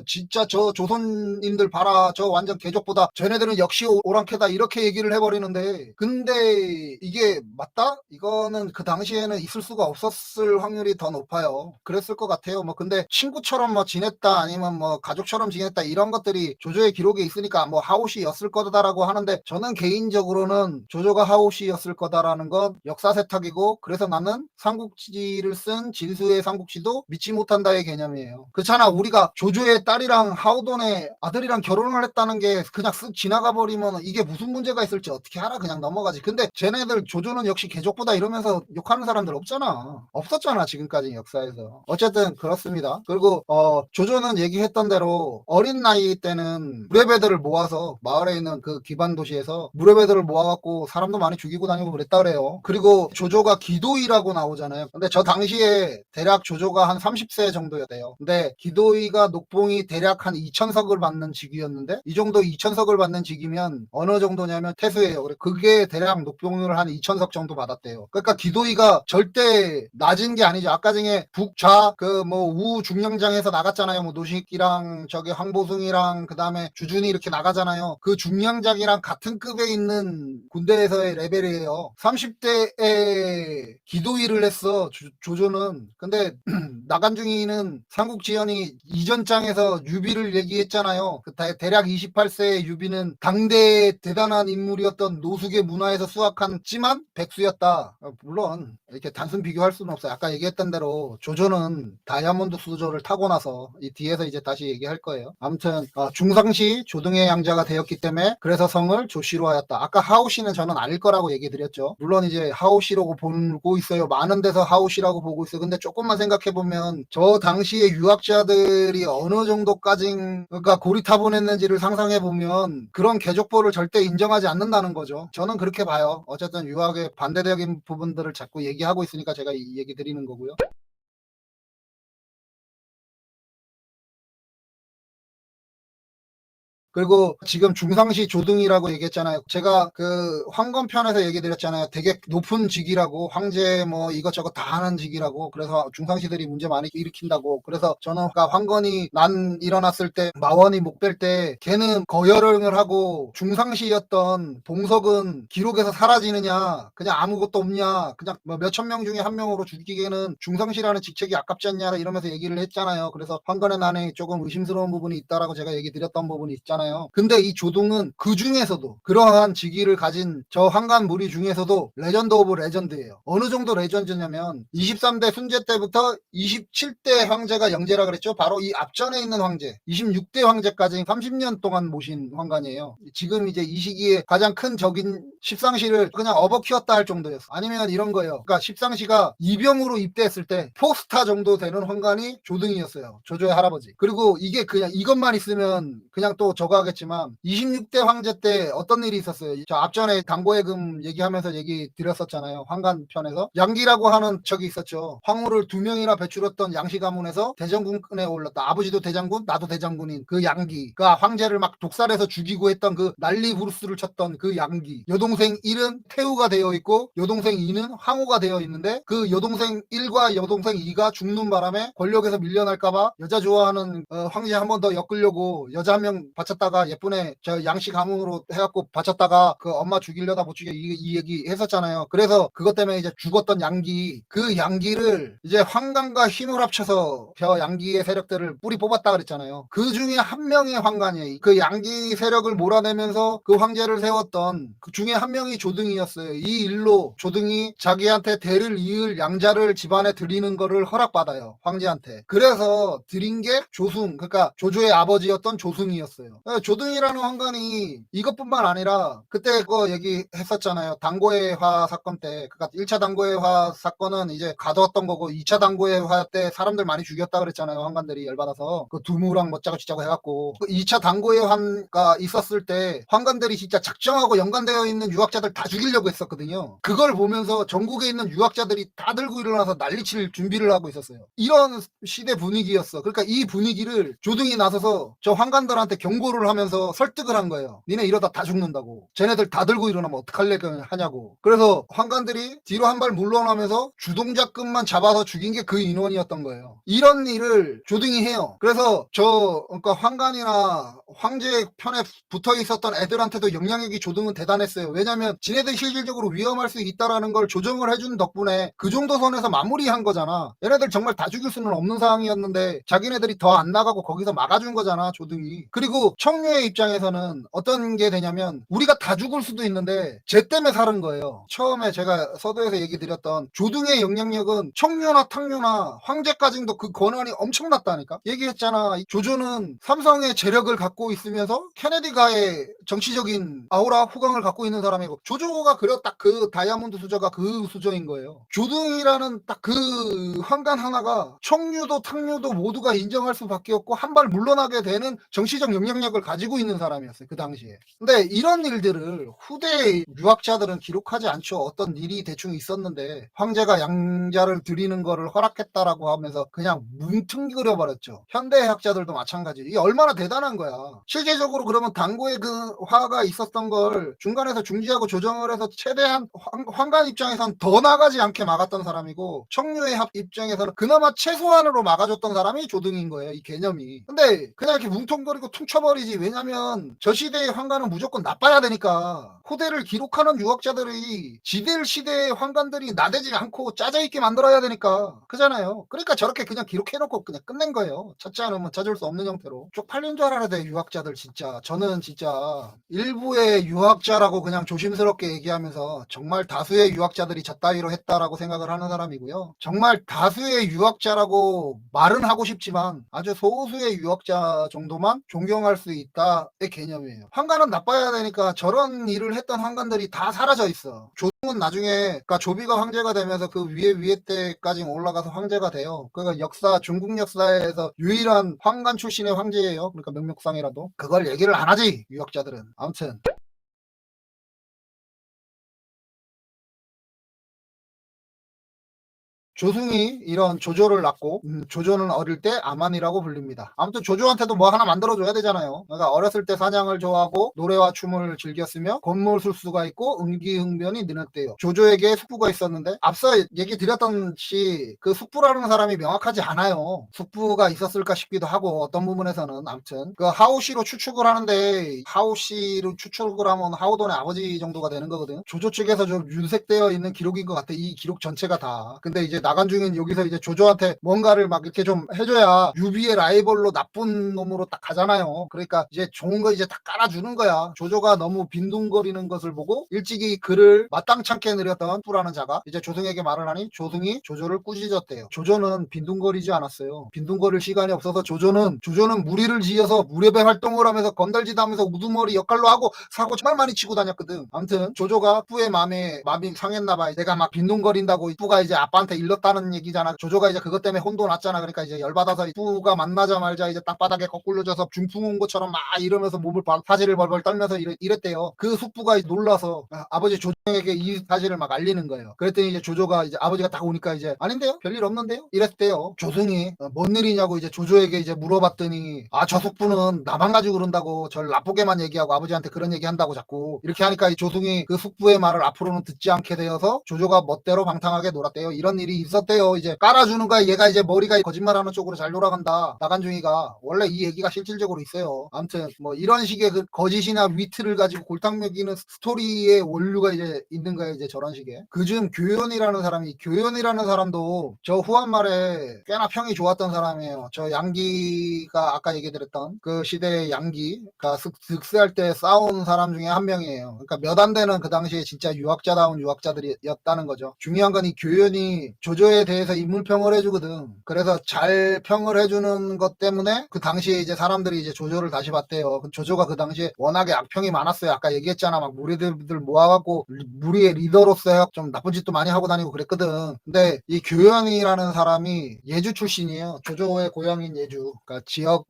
진짜 저 조선인들 봐라. 저 완전 개족보다 쟤네들은 역시 오랑캐다 이렇게 얘기를 해버리는데 근데 이게 맞다? 이거는 그 당시에는 있을 수가 없었을 확률이 더 높아요. 그랬을 것 같아요. 뭐 근데 친구처럼 뭐 지냈다 아니면 뭐 가족처럼 지냈다 이런 것들이 조조의 기록에 있으니까 뭐 하우씨였을 거다라고 하는데 저는 개인적으로는 조조가 하우씨였을 거다라는 건 역사 세탁이고 그래서 나는 삼국지를 쓴 진수의 삼국지도 믿지 못한다의 개념이에요. 그렇잖아. 우리가 조조의 딸이랑 하우돈의 아들이랑 결혼을 했다는 게 그냥 쓱 지나가 버리면 이게 무슨 문제가 있을지 어떻게 알아? 그냥 넘어가지. 근데 쟤네들 조조는 역시 개족보다 이러면서 욕하는 사람들 없었잖아. 지금까지 역사에서. 어쨌든 그렇습니다. 그리고 조조는 얘기했던 대로 어린 나이 때는 무례배들을 모아서 마을에 있는 그 기반 도시에서 무례배들을 모아갖고 사람도 많이 죽이고 다니고 그랬다 그래요. 그리고 조조가 기도이라고 나오잖아요. 근데 저 당시에 대략 조조가 한 30세 정도였대요. 근데 기도이가 녹봉이 대략 한 2천석을 받는 직위였는데 이 정도 2천석을 받는 직이면 어느 정도냐면 태수예요. 그게 대략 녹봉을 한 2천석 정도 받았대요. 그러니까 기도이가 절대 낮은 게 아니죠. 아까 전에 북좌 그 뭐 우 중령장에서 나갔잖아요. 뭐 노식이랑 저기 황보승이랑 그 다음에 주준이 이렇게 나가잖아요. 그 중령장이랑 같은 급에 있는 군대에서의 레벨이에요. 30대에 기도일을 했어. 조조는. 근데 나간중이는 삼국지연이 이전장에서 유비를 얘기했잖아요. 그 대략 28세의 유비는 당대의 대단한 인물이었던 노숙의 문화에서 수학한지만 백수였다. 물론 이렇게 단순 비교할 수는 없어요. 아까 얘기했던 대로 조조는 다이아몬드 수조를 타고 나서 이 뒤에서 이제 다시 얘기할 거예요. 아무튼 중상시 조등의 양자가 되었기 때문에 그래서 성을 조씨로 하였다. 아까 하우씨는 저는 아닐 거라고 얘기 드렸죠. 물론 이제 하우씨라고 보고 있어요. 많은 데서 하우씨라고 보고 있어요. 근데 조금만 생각해 보면 저 당시에 유학자들이 어느 정도까지 그러니까 고리타분했는지를 상상해 보면 그런 개족보를 절대 인정하지 않는다는 거죠. 저는 그렇게 봐요. 어쨌든 유학의 반대적인 부분들을 자꾸 얘기하고 있으니까 제가 이 얘기 드리는 거고요. 그리고 지금 중상시 조등이라고 얘기했잖아요. 제가 그 황건편에서 얘기 드렸잖아요. 되게 높은 직이라고, 황제 뭐 이것저것 다 하는 직이라고. 그래서 중상시들이 문제 많이 일으킨다고. 그래서 저는 아까 황건이 난 일어났을 때 마원이 목 뺄 때 걔는 거열을 하고 중상시였던 봉석은 기록에서 사라지느냐, 그냥 아무것도 없냐, 그냥 뭐 몇천 명 중에 한 명으로 죽이기에는 중상시라는 직책이 아깝지 않냐 이러면서 얘기를 했잖아요. 그래서 황건의 난에 조금 의심스러운 부분이 있다라고 제가 얘기 드렸던 부분이 있잖아요. 근데 이 조동은 그 중에서도 그러한 직위를 가진 저 황간 무리 중에서도 레전드 오브 레전드예요. 어느 정도 레전드냐면 23대 순제 때부터 27대 황제가 영제라 그랬죠. 바로 이 앞전에 있는 황제 26대 황제까지 30년 동안 모신 황간이에요. 지금 이제 이 시기에 가장 큰 적인 십상시를 그냥 업어 키웠다 할 정도였어. 아니면 이런 거예요. 그러니까 십상시가 이병으로 입대했을 때 포스타 정도 되는 황간이 조등이었어요. 조조의 할아버지. 그리고 이게 그냥 이것만 있으면 그냥 또 저거 하겠지만 26대 황제 때 어떤 일이 있었어요. 저 앞전에 당고해금 얘기하면서 얘기 드렸었잖아요. 황간 편에서 양기라고 하는 적이 있었죠. 황후를 2명이나 배출했던 양씨 가문에서 대장군에 올랐다. 아버지도 대장군, 나도 대장군인 그 양기. 그 황제를 막 독살해서 죽이고 했던 그 난리 부르스를 쳤던 그 양기. 여동생 1은 태우가 되어 있고 여동생 2는 황후가 되어 있는데 그 여동생 1과 여동생 2가 죽는 바람에 권력에서 밀려날까봐 여자 좋아하는 황제 한 번 더 엮으려고 여자 한 명 바쳤다가 예쁜애 저 양씨 가문으로 해갖고 바쳤다가 그 엄마 죽이려다 못 죽여 이 얘기 했었잖아요. 그래서 그것 때문에 이제 죽었던 양기, 그 양기를 이제 황간과 힘을 합쳐서 저 양기의 세력들을 뿌리 뽑았다 그랬잖아요. 그 중에 한 명의 황간이에요. 그 양기 세력을 몰아내면서 그 황제를 세웠던 그 중에 한 명이 조등이었어요. 이 일로 조등이 자기한테 대를 이을 양자를 집안에 드리는 거를 허락받아요. 황제한테. 그래서 드린 게 조승, 그러니까 조조의 아버지였던 조승이었어요. 조등이라는 황간이 이것뿐만 아니라 그때 그거 얘기했었잖아요. 당고해화 사건 때. 그러니까 1차 당고해화 사건은 이제 가두었던 거고 2차 당고해화 때 사람들 많이 죽였다 그랬잖아요. 황간들이 열받아서 그 두무랑 멋짜고 쥐짜고 해갖고 그 2차 당고해화가 있었을 때 황간들이 진짜 작정하고 연관되어 있는 유학자들 다 죽이려고 했었거든요. 그걸 보면서 전국에 있는 유학자들이 다 들고 일어나서 난리칠 준비를 하고 있었어요. 이런 시대 분위기였어. 그러니까 이 분위기를 조등이 나서서 저 황간들한테 경고를 하면서 설득을 한 거예요. 니네 이러다 다 죽는다고. 쟤네들 다 들고 일어나면 어떡할래 하냐고. 그래서 황간들이 뒤로 한 발 물러나면서 주동자급만 잡아서 죽인 게 그 인원이었던 거예요. 이런 일을 조등이 해요. 그래서 그러니까 황간이나 황제 편에 붙어 있었던 애들한테도 영향력이 조등은 대단했어요. 왜냐면 지네들 실질적으로 위험할 수 있다라는 걸 조정을 해준 덕분에 그 정도 선에서 마무리한 거잖아. 얘네들 정말 다 죽일 수는 없는 상황이었는데 자기네들이 더 안 나가고 거기서 막아준 거잖아, 조등이. 그리고 청류의 입장에서는 어떤 게 되냐면 우리가 다 죽을 수도 있는데 쟤 때문에 사는 거예요. 처음에 제가 서두에서 얘기 드렸던 조등의 영향력은 청류나 탕류나 황제까지도 그 권한이 엄청났다니까. 얘기했잖아. 조조는 삼성의 재력을 갖고 있으면서 케네디가의 정치적인 아우라 후광을 갖고 있는 사람이고 조조가 그려 딱 그 다이아몬드 수저가 그 수저인 거예요. 조등이라는 딱 그 황간 하나가 청류도 탕류도 모두가 인정할 수밖에 없고 한 발 물러나게 되는 정치적 영향력을 가지고 있는 사람이었어요. 그 당시에. 근데 이런 일들을 후대 유학자들은 기록하지 않죠. 어떤 일이 대충 있었는데 황제가 양자를 드리는 거를 허락했다라고 하면서 그냥 뭉뚱그려 버렸죠. 현대 학자들도 마찬가지. 이게 얼마나 대단한 거야. 실제적으로 그러면 당고의 그 화가 있었던 걸 중간에서 중지하고 조정을 해서 최대한 황간 입장에선 더 나가지 않게 막았던 사람이고 청류의 입장에서는 그나마 최소한으로 막아줬던 사람이 조등인 거예요. 이 개념이. 근데 그냥 이렇게 뭉텅거리고 퉁쳐버리지. 왜냐면 저 시대의 황간은 무조건 나빠야 되니까. 후대를 기록하는 유학자들이 지들 시대의 황간들이 나대지 않고 짜져있게 만들어야 되니까. 그잖아요. 그러니까 저렇게 그냥 기록해놓고 그냥 끝낸 거예요. 찾지 않으면 찾을 수 없는 형태로. 쪽팔린 줄 알아야 돼, 유학자들 진짜. 저는 진짜 일부의 유학자라고 그냥 조심스럽게 얘기하면서 정말 다수의 유학자들이 저따위로 했다라고 생각을 하는 사람이고요. 정말 다수의 유학자라고 말은 하고 싶지만 아주 소수의 유학자 정도만 존경할 수 있다의 개념이에요. 황간은 나빠야 되니까 저런 일을 했던 황간들이 다 사라져 있어. 조동은 나중에 그러니까 조비가 황제가 되면서 그 위에 때까지 올라가서 황제가 돼요. 그러니까 역사 중국 역사에서 유일한 황간 출신의 황제예요. 그러니까 명목상이라도 그걸 얘기를 안 하지 유학자들은. 아무튼 조승이 이런 조조를 낳고 조조는 어릴 때 아만이라고 불립니다. 아무튼 조조한테도 뭐 하나 만들어줘야 되잖아요. 그러니까 어렸을 때 사냥을 좋아하고 노래와 춤을 즐겼으며 권모술수가 있고 응기응변이 능했대요. 조조에게 숙부가 있었는데 앞서 얘기 드렸던시 그 숙부라는 사람이 명확하지 않아요. 숙부가 있었을까 싶기도 하고 어떤 부분에서는 아무튼 그 하오시로 추측을 하는데 하오시로 추측을 하면 하오돈의 아버지 정도가 되는 거거든. 조조 측에서 좀 윤색되어 있는 기록인 것 같아. 이 기록 전체가 다. 근데 이제 나간중인 여기서 이제 조조한테 뭔가를 막 이렇게 좀 해줘야 유비의 라이벌로 나쁜 놈으로 딱 가잖아요. 그러니까 이제 좋은 거 이제 다 깔아주는 거야. 조조가 너무 빈둥거리는 것을 보고 일찍이 그를 마땅찮게 느렸던 뿌라는 자가 이제 조승에게 말을 하니 조승이 조조를 꾸짖었대요. 조조는 빈둥거리지 않았어요. 빈둥거릴 시간이 없어서 조조는 무리를 지어서 무렵에 활동을 하면서 건달짓 하면서 우두머리 역할로 하고 사고 정말 많이 치고 다녔거든. 아무튼 조조가 뿌의 마음이 상했나봐. 내가 막 빈둥거린다고 뿌가 이제 아빠한테 일렀다는 얘기잖아. 조조가 이제 그것 때문에 혼돈 났잖아. 그러니까 이제 열받아서 뿌가 만나자마자 이제 땅바닥에 거꾸로져서 중풍 온 것처럼 막 이러면서 몸을 사지를 벌벌 떨면서 이랬대요. 그 숙부가 놀라서 아버지 조정에게 이 사실을 막 알리는 거예요. 그랬더니 이제 조조가 이제 아버지가 딱 오니까 이제 아닌데요? 별일 없는데요? 이랬대요. 조승이 뭔 일이냐고 이제 조조에게 이제 물어봤더니 저 숙부는 나만 가지고 그런다고 절 나쁘게만 얘기하고 아버지한테 그런 얘기 한다고 자꾸 이렇게 하니까 이 조승이 그 숙부의 말을 앞으로는 듣지 않게 되어서 조조가 멋대로 방탕하게 놀았대요. 이런 일이 있었대요. 이제 깔아주는 거야. 얘가 이제 머리가 거짓말하는 쪽으로 잘 돌아간다. 나간중이가 원래 이 얘기가 실질적으로 있어요. 아무튼 뭐 이런 식의 그 거짓이나 위트를 가지고 골탕 먹이는 스토리의 원류가 이제 있는 거예요. 이제 저런 식의. 그중 교연이라는 사람도 저 후한 말에 꽤나 평이 좋았던 사람이에요. 저 양기가 아까 얘기 드렸던 그 시대의 양기가 득세할 때 싸운 사람 중에 한 명이에요. 그러니까 몇 안 되는 그 당시에 진짜 유학자다운 유학자들이었다는 거죠. 중요한 건 이 교연이 조조에 대해서 인물평을 해주거든. 그래서 잘 평을 해주는 것 때문에 그 당시에 이제 사람들이 이제 조조를 다시 봤대요. 조조가 그 당시에 워낙에 악평이 많았어요. 아까 얘기했잖아. 막 무리들 모아갖고 무리의 리더로서 좀 나쁜 짓도 많이 하고 다니고 그랬거든. 근데 이 교연이라는 사람이 예주 출신이에요. 조조의 고향인 예주. 그러니까 지역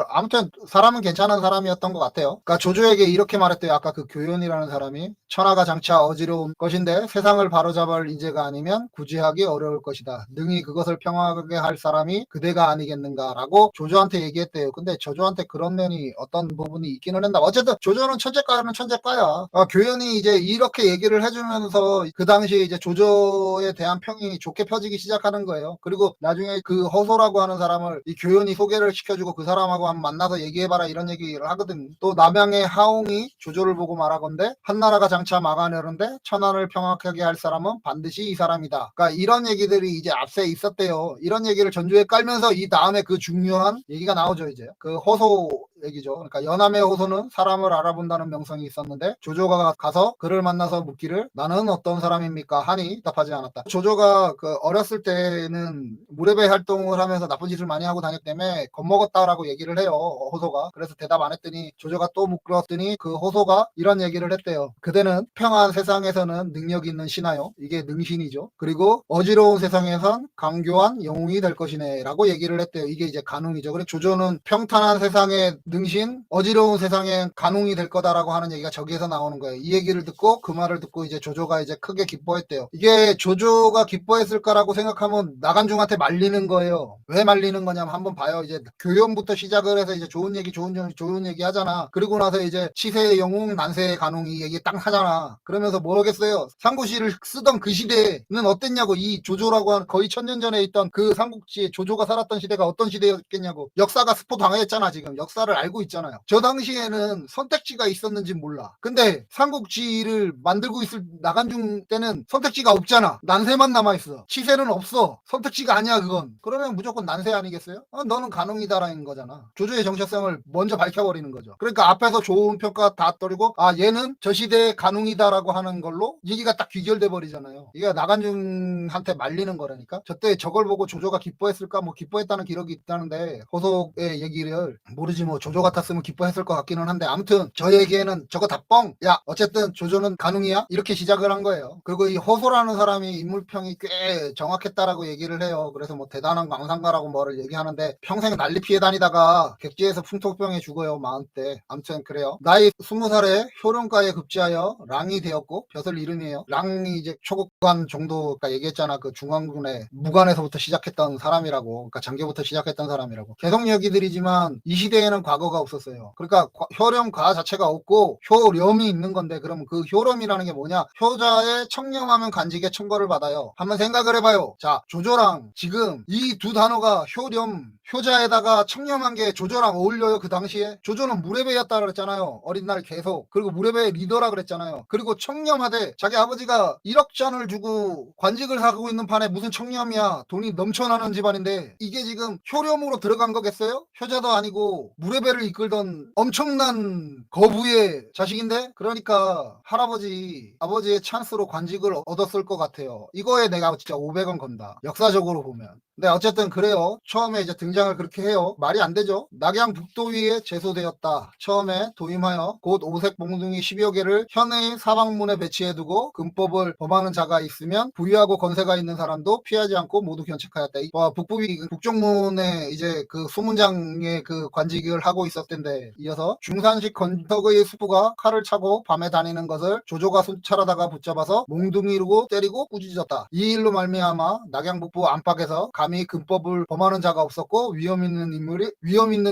아무튼 사람은 괜찮은 사람이었던 것 같아요. 그러니까 조조에게 이렇게 말했대요. 아까 그 교연이라는 사람이 천하가 장차 어지러운 것인데 세상을 바로잡을 인재가 아니면 구제하기 어려울 것이다. 능히 그것을 평화하게 할 사람이 그대가 아니겠는가라고 조조한테 얘기했대요. 근데 조조한테 그런 면이 어떤 부분이 있기는 한다. 어쨌든 조조는 천재가는 천재가야. 교연이 이제 이렇게 얘기를 해주면서 그 당시에 이제 조조에 대한 평이 좋게 펴지기 시작하는 거예요. 그리고 나중에 그 허소라고 하는 사람을 이 교연이 소개를 시켜주고 그 사람하고 한번 만나서 얘기해봐라 이런 얘기를 하거든. 또 남양의 하옹이 조조를 보고 말하건대 한나라가 장차 막아내는데 천하를 평화하게 할 사람은 반드시 이 사람이다. 그러니까 이런 얘기들이 이제 앞서 있었대요. 이런 얘기를 전주에 깔면서 이 다음에 그 중요한 얘기가 나오죠. 이제 그 허소 얘기죠. 그러니까 연암의 호소는 사람을 알아본다는 명성이 있었는데 조조가 가서 그를 만나서 묻기를 나는 어떤 사람입니까? 하니 답하지 않았다. 조조가 그 어렸을 때는 무렵에 활동을 하면서 나쁜 짓을 많이 하고 다녔기 때문에 겁먹었다라고 얘기를 해요. 호소가. 그래서 대답 안 했더니 조조가 또 묻더니 그 호소가 이런 얘기를 했대요. 그대는 평화한 세상에서는 능력 있는 신하요. 이게 능신이죠. 그리고 어지러운 세상에선 강교한 영웅이 될 것이네 라고 얘기를 했대요. 이게 이제 간웅이죠. 그리고 조조는 평탄한 세상에 능신, 어지러운 세상에 간웅이 될 거다라고 하는 얘기가 저기에서 나오는 거예요. 이 얘기를 듣고 그 말을 듣고 이제 조조가 이제 크게 기뻐했대요. 이게 조조가 기뻐했을까라고 생각하면 나간중한테 말리는 거예요. 왜 말리는 거냐면 한번 봐요. 이제 교연부터 시작을 해서 이제 좋은 얘기 하잖아. 그리고 나서 이제 치세의 영웅, 난세의 간웅 이 얘기 딱 하잖아. 그러면서 뭐라겠어요? 삼국시를 쓰던 그 시대는 어땠냐고. 이 조조라고 한 거의 1000년 전에 있던 그 삼국시에 조조가 살았던 시대가 어떤 시대였겠냐고. 역사가 스포 당했잖아. 지금 역사를 알고 있잖아요. 저 당시에는 선택지가 있었는지 몰라. 근데 삼국지를 만들고 있을 나간중 때는 선택지가 없잖아. 난세만 남아있어. 치세는 없어. 선택지가 아니야 그건. 그러면 무조건 난세 아니겠어요? 너는 간웅이다라는 거잖아. 조조의 정체성을 먼저 밝혀버리는 거죠. 그러니까 앞에서 좋은 평가 다 떨리고 얘는 저 시대의 간웅이다라고 하는 걸로 얘기가 딱 귀결돼 버리잖아요. 이게 나간중한테 말리는 거라니까. 저때 저걸 보고 조조가 기뻐했을까? 뭐 기뻐했다는 기록이 있다는데 호속의 얘기를 모르지 뭐. 조조 같았으면 기뻐했을 것 같기는 한데, 아무튼 저에게는 저거 다 뻥. 야, 어쨌든 조조는 가능이야? 이렇게 시작을 한 거예요. 그리고 이 허소라는 사람이 인물평이 꽤 정확했다라고 얘기를 해요. 그래서 뭐 대단한 망상가라고 뭐를 얘기하는데, 평생 난리 피해 다니다가 객지에서 풍토병에 죽어요. 40대. 아무튼 그래요. 나이 20살에 효령가에 급제하여 랑이 되었고, 벼슬 이름이에요. 랑이 이제 초급관 정도, 그러니까 얘기했잖아. 그 중앙군의 무관에서부터 시작했던 사람이라고. 그러니까 장교부터 시작했던 사람이라고. 개성여기들이지만 이 시대에는 과거가 없었어요. 그러니까 효령가 자체가 없고 효렴이 있는 건데, 그러면 그 효렴이라는 게 뭐냐? 효자의 청렴하면 간직의 청거를 받아요. 한번 생각을 해봐요. 자, 조조랑 지금 이 두 단어가 효렴, 효자에다가 청렴한 게 조조랑 어울려요? 그 당시에? 조조는 무례배였다 그랬잖아요. 어린 날 계속. 그리고 무례배의 리더라 그랬잖아요. 그리고 청렴하되 자기 아버지가 1억 전을 주고 관직을 사고 있는 판에 무슨 청렴이야. 돈이 넘쳐나는 집안인데 이게 지금 효렴으로 들어간 거겠어요? 효자도 아니고 무례배를 이끌던 엄청난 거부의 자식인데? 그러니까 할아버지, 아버지의 찬스로 관직을 얻었을 것 같아요. 이거에 내가 진짜 500원 건다. 역사적으로 보면. 근데 어쨌든 그래요. 처음에 이제 등장을 그렇게 해요. 말이 안 되죠. 낙양 북도위에 제소되었다. 처음에 도임하여 곧 오색 몽둥이 10여 개를 현의 사방문에 배치해두고 금법을 범하는 자가 있으면 부유하고 건세가 있는 사람도 피하지 않고 모두 견책하였다. 북부위 북정문에 이제 그 수문장의 그 관직을 하고 있었던데, 이어서 중산식 건덕의 수부가 칼을 차고 밤에 다니는 것을 조조가 순찰하다가 붙잡아서 몽둥이로 때리고 꾸짖었다. 이 일로 말미암아 낙양 북부 안팎에서 감히 금법을 범하는 자가 없었고 위험 있는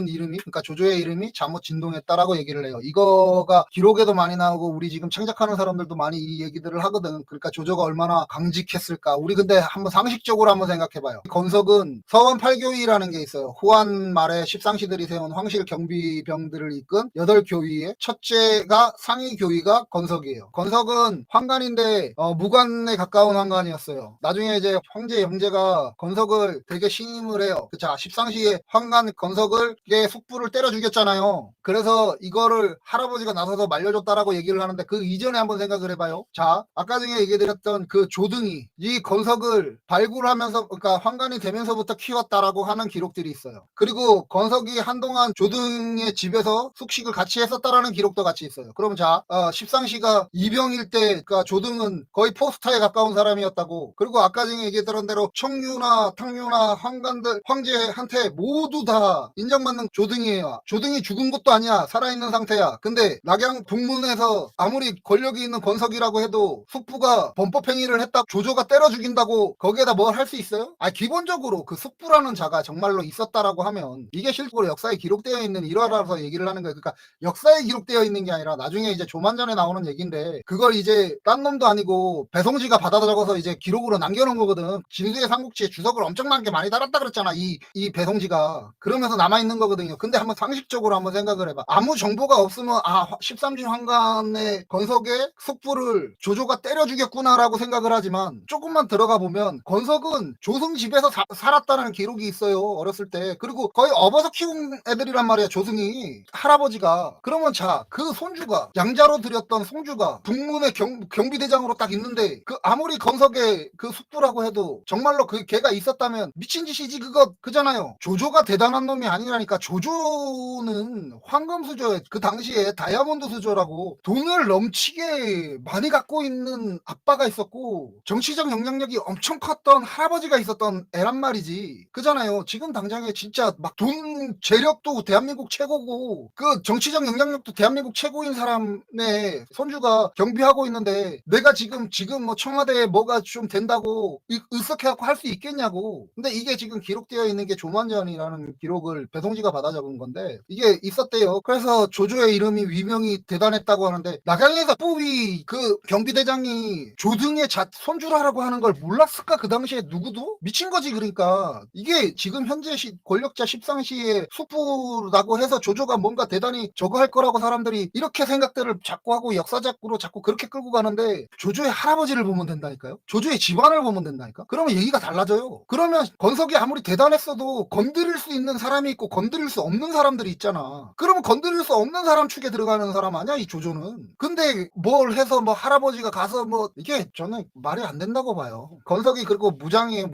이름이, 그러니까 조조의 이름이 잘못 진동했다라고 얘기를 해요. 이거가 기록에도 많이 나오고 우리 지금 창작하는 사람들도 많이 이 얘기들을 하거든. 그러니까 조조가 얼마나 강직했을까. 우리 근데 한번 상식적으로 한번 생각해봐요. 건석은 서원 8교위라는 게 있어요. 후한 말에 십상시들이 세운 황실 경비병들을 이끈 8교위의 첫째가 상위 교위가 건석이에요. 건석은 황관인데 무관에 가까운 황관이었어요. 나중에 이제 황제 영제가 건석을 되게 신임을 해요. 자, 십상시에 황관 건석을 숙부를 때려 죽였잖아요. 그래서 이거를 할아버지가 나서서 말려줬다라고 얘기를 하는데, 그 이전에 한번 생각을 해봐요. 자, 아까 전에 얘기드렸던 그 조등이 이 건석을 발굴하면서, 그러니까 황관이 되면서부터 키웠다라고 하는 기록들이 있어요. 그리고 건석이 한동안 조등의 집에서 숙식을 같이 했었다라는 기록도 같이 있어요. 그럼 자, 십상시가 이병일 때 그러니까 조등은 거의 포스터에 가까운 사람이었다고. 그리고 아까 전에 얘기했던 대로 청유나 탕유나 황관들, 황제한테 모두 다 인정받는 조등이에요. 조등이 죽은 것도 아니야. 살아있는 상태야. 근데 낙양 북문에서 아무리 권력이 있는 건석이라고 해도 숙부가 범법행위를 했다, 조조가 때려 죽인다고 거기에다 뭘 할 수 있어요? 기본적으로 그 숙부라는 자가 정말로 있었다라고 하면 이게 실제로 역사에 기록되어 있는 일화라서 얘기를 하는 거예요. 그러니까 역사에 기록되어 있는 게 아니라 나중에 이제 조만전에 나오는 얘기인데, 그걸 이제 딴 놈도 아니고 배송지가 받아 적어서 이제 기록으로 남겨놓은 거거든. 진수의 삼국지에 주석을 엄청나게 많이 달았다 그랬잖아. 이 배송지가. 그러면서 남아있는 거거든요. 근데 한번 상식적으로 한번 생각을 해봐. 아무 정보가 없으면 13주 황간의 건석의 숙부를 조조가 때려 죽였구나라고 생각을 하지만, 조금만 들어가 보면 건석은 조승 집에서 살았다는 기록이 있어요. 어렸을 때. 그리고 거의 업어서 키운 애들이란 말이야, 조승이. 할아버지가. 그러면 자, 그 손주가, 양자로 들였던 손주가 북문의 경비대장으로 딱 있는데, 그 아무리 건석의 그 숙부라고 해도 정말로 그 걔가 있었다면 미친 짓이지. 그잖아요. 조조가 대단한 놈이 아니라니까. 조조는 황금 수저, 그 당시에 다이아몬드 수저라고 돈을 넘치게 많이 갖고 있는 아빠가 있었고 정치적 영향력이 엄청 컸던 할아버지가 있었던 애란 말이지. 그잖아요. 지금 당장에 진짜 막 돈 재력도 대한민국 최고고 그 정치적 영향력도 대한민국 최고인 사람의 손주가 경비하고 있는데, 내가 지금 뭐 청와대에 뭐가 좀 된다고 으쓱해갖고 할 수 있겠냐고. 근데 이게 지금 기록되어 있는 게 조만전이라는 기록을 배송지가 받아 적은 건데 이게 있었대요. 그래서 조조의 이름이 위명이 대단했다고 하는데, 낙양에서 뿌위 그 경비대장이 조등의 손주라고 하는 걸 몰랐을까? 그 당시에 누구도? 미친 거지. 그러니까 이게 지금 현재 권력자 십상시의 숙부라고 해서 조조가 뭔가 대단히 저거 할 거라고 사람들이 이렇게 생각들을 자꾸 하고 역사적으로 자꾸 그렇게 끌고 가는데, 조조의 할아버지를 보면 된다니까요. 조조의 집안을 보면 된다니까. 그러면 얘기가 달라져요. 그러면 그러면 건석이 아무리 대단했어도 건드릴 수 있는 사람이 있고 건드릴 수 없는 사람들이 있잖아. 그러면 건드릴 수 없는 사람 축에 들어가는 사람 아니야 이 조조는. 근데 뭘 해서 뭐 할아버지가 가서 뭐 이게 저는 말이 안 된다고 봐요. 건석이 그리고 무장이에요.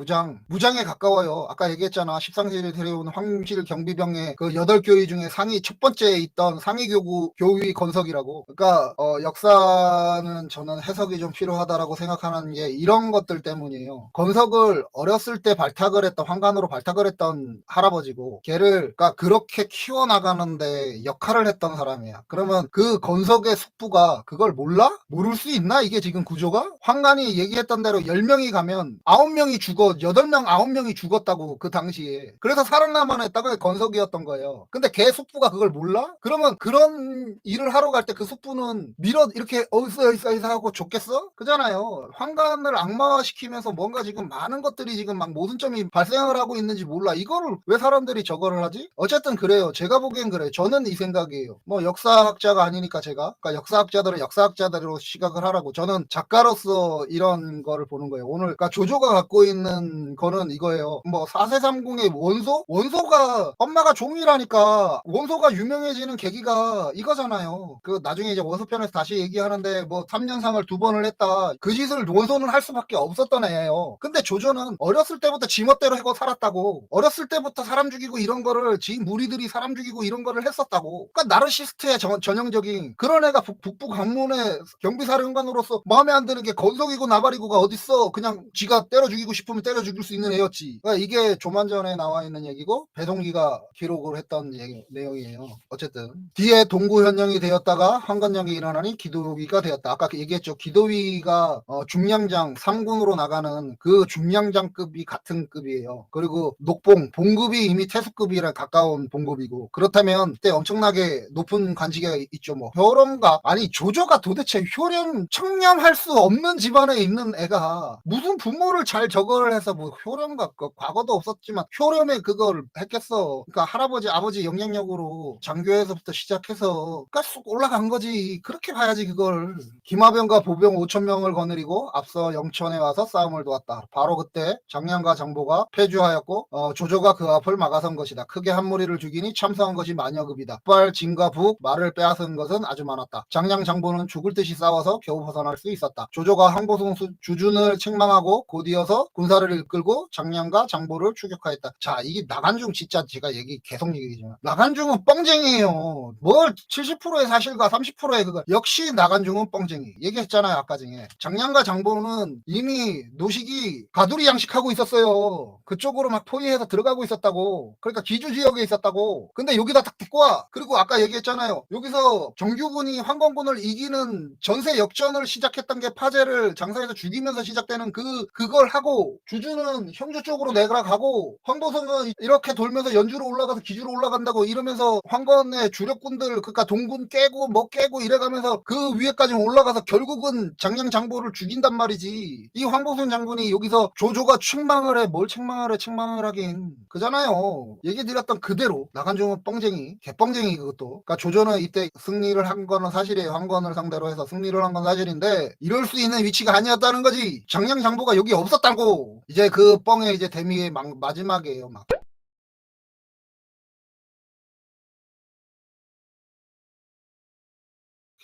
무장에 가까워요. 아까 얘기했잖아. 십상시를 데려온 황실 경비병의 그 8교위 중에 상위 첫 번째에 있던 상위 교위 건석이라고. 그러니까 역사는 저는 해석이 좀 필요하다라고 생각하는 게 이런 것들 때문이에요. 건석을 어렸을 때 발탁을 했던 환관으로 발탁을 했던 할아버지고 걔를 그러니까 그렇게 키워나가는데 역할을 했던 사람이야. 그러면 그 건석의 숙부가 그걸 몰라? 모를 수 있나? 이게 지금 구조가? 환관이 얘기했던 대로 10명이 가면 9명이 죽어 8명 9명이 죽었다고 그 당시에. 그래서 살아남아 했다가 건석이었던 거예요. 근데 걔 숙부가 그걸 몰라? 그러면 그런 일을 하러 갈 때 그 숙부는 밀어 이렇게 어이서 하고 줬겠어? 그잖아요. 환관을 악마화시키면서 뭔가 지금 많은 것들이 지금 막 모순점이 발생을 하고 있는지 몰라. 이거를 왜 사람들이 저거를 하지? 어쨌든 그래요. 제가 보기엔 그래요. 저는 이 생각이에요. 뭐 역사학자가 아니니까 제가. 그러니까 역사학자들은 역사학자대로 시각을 하라고. 저는 작가로서 이런 거를 보는 거예요. 오늘 그러니까 조조가 갖고 있는 거는 이거예요. 뭐 4세3공의 원소? 원소가 엄마가 종이라니까 원소가 유명해지는 계기가 이거잖아요. 그 나중에 이제 원소편에서 다시 얘기하는데 뭐 3년상을 2번을 했다. 그 짓을 원소는 할 수밖에 없었던 애예요. 근데 조조는 어렸을 때부터 지멋대로 하고 살았다고. 어렸을 때부터 사람 죽이고 이런 거를 지 무리들이 사람 죽이고 이런 거를 했었다고. 그러니까 나르시스트의 전형적인 그런 애가 북부 관문의 경비사령관으로서 마음에 안 드는 게 건석이고 나발이고가 어딨어. 그냥 지가 때려 죽이고 싶으면 때려 죽일 수 있는 애였지. 그러니까 이게 조만전에 나와 있는 얘기고 배동기가 기록을 했던 내용이에요. 어쨌든 뒤에 동구현령이 되었다가 황건령이 일어나니 기도위가 되었다. 아까 얘기했죠. 기도위가 중량장 3군으로 나가는 그 중량장급이 같은 급이에요. 그리고 녹봉 봉급이 이미 태수급이랑 가까운 봉급이고 그렇다면 그때 엄청나게 높은 관직에 있죠. 뭐 효령가 아니 조조가 도대체 효령 청렴할 수 없는 집안에 있는 애가 무슨 부모를 잘 저거를 해서 뭐 효령가 과거도 없었지만 효령에 그걸 했겠어. 그러니까 할아버지 아버지 영향력으로 장교에서부터 시작해서 그러니까 쑥 올라간 거지. 그렇게 봐야지 그걸. 김하병과 보병 5,000명을 거느리고 앞서 영천에 와서 싸움을 도왔다. 바로 그때 장량과 장보가 패주하였고 조조가 그 앞을 막아선 것이다. 크게 한 무리를 죽이니 참사한 것이 만여급이다. 북발 진과 북 말을 빼앗은 것은 아주 많았다. 장량 장보는 죽을 듯이 싸워서 겨우 벗어날 수 있었다. 조조가 황보성 주준을 책망하고 곧이어서 군사를 이끌고 장량과 장보를 추격하였다. 자 이게 나간중 진짜 제가 계속 얘기지만 나간중은 뻥쟁이에요. 뭘 70%의 사실과 30%의 그거 역시 나간중은 뻥쟁이. 얘기했잖아요 아까 중에. 장량과 장보는 이미 노식이 가두리 양식하고 있었어요. 그쪽으로 막 포위해서 들어가고 있었다고. 그러니까 기주 지역에 있었다고. 근데 여기다 딱 데리고 와. 그리고 아까 얘기했잖아요. 여기서 정규군이 황건군을 이기는 전세 역전을 시작했던 게 파제를 장사해서 죽이면서 시작되는 그걸 하고 주주는 형주 쪽으로 내려가고 황보성은 이렇게 돌면서 연주로 올라가서 기주로 올라간다고 이러면서 황건의 주력군들 그러니까 동군 깨고 뭐 깨고 이래가면서 그 위에까지 올라가서 결국은 장량 장보를 죽인단 말이지. 이 황보성 장군이 여기서 조조가 책망을 해. 뭘 책망을 해. 책망을 하긴 그잖아요. 얘기 드렸던 그대로 나간중은 뻥쟁이 개뻥쟁이 그것도. 그러니까 조조는 이때 승리를 한 거는 사실이에요. 황건을 상대로 해서 승리를 한 건 사실인데 이럴 수 있는 위치가 아니었다는 거지. 장량 장보가 여기 없었다고. 이제 그 뻥의 이제 데미의 마지막이에요. 막.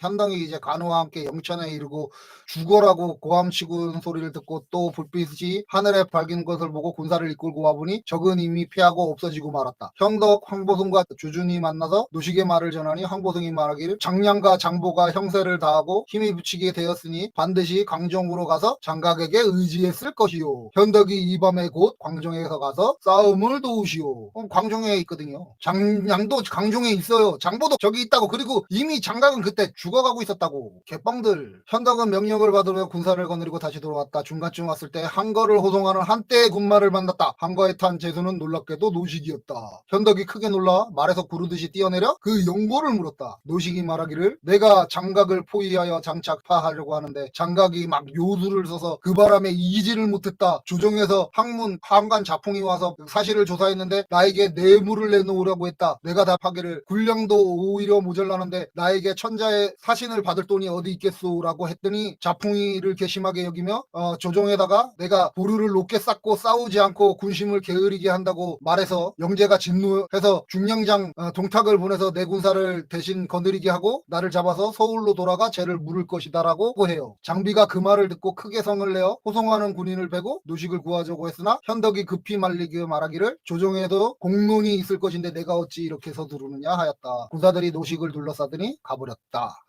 현덕이 이제 간호와 함께 영천에 이르고 죽어라고 고함치고 소리를 듣고 또 불빛이 하늘에 밝은 것을 보고 군사를 이끌고 와보니 적은 이미 패하고 없어지고 말았다. 형덕 황보성과 주준이 만나서 노식의 말을 전하니 황보성이 말하기를 장량과 장보가 형세를 다하고 힘이 붙이게 되었으니 반드시 광종으로 가서 장각에게 의지했을 것이요. 현덕이 이 밤에 곧 광종에서 가서 싸움을 도우시오. 광종에 있거든요. 장량도 광종에 있어요. 장보도 저기 있다고. 그리고 이미 장각은 그때 죽어가고 있었다고. 개뻥들. 현덕은 명령을 받으며 군사를 거느리고 다시 돌아왔다. 중간쯤 왔을 때 한거를 호송하는 한때의 군마를 만났다. 한거에 탄 제수는 놀랍게도 노식이었다. 현덕이 크게 놀라 말에서 구르듯이 뛰어내려 그 용보를 물었다. 노식이 말하기를 내가 장각을 포위하여 장착파하려고 하는데 장각이 막 요술을 써서 그 바람에 이기지를 못했다. 조정에서 항관 자풍이 와서 사실을 조사했는데 나에게 뇌물을 내놓으라고 했다. 내가 답하기를 군량도 오히려 모자라는데 나에게 천자의 사신을 받을 돈이 어디 있겠소라고 했더니 자풍이를 괘씸하게 여기며 조정에다가 내가 보류를 높게 쌓고 싸우지 않고 군심을 게으르게 한다고 말해서 영재가 진노해서 중령장 동탁을 보내서 내 군사를 대신 거느리게 하고 나를 잡아서 서울로 돌아가 죄를 물을 것이다라고 해요. 장비가 그 말을 듣고 크게 성을 내어 호송하는 군인을 베고 노식을 구하자고 했으나 현덕이 급히 말리게 말하기를 조정에도 공론이 있을 것인데 내가 어찌 이렇게 서두르느냐 하였다. 군사들이 노식을 둘러싸더니 가버렸다.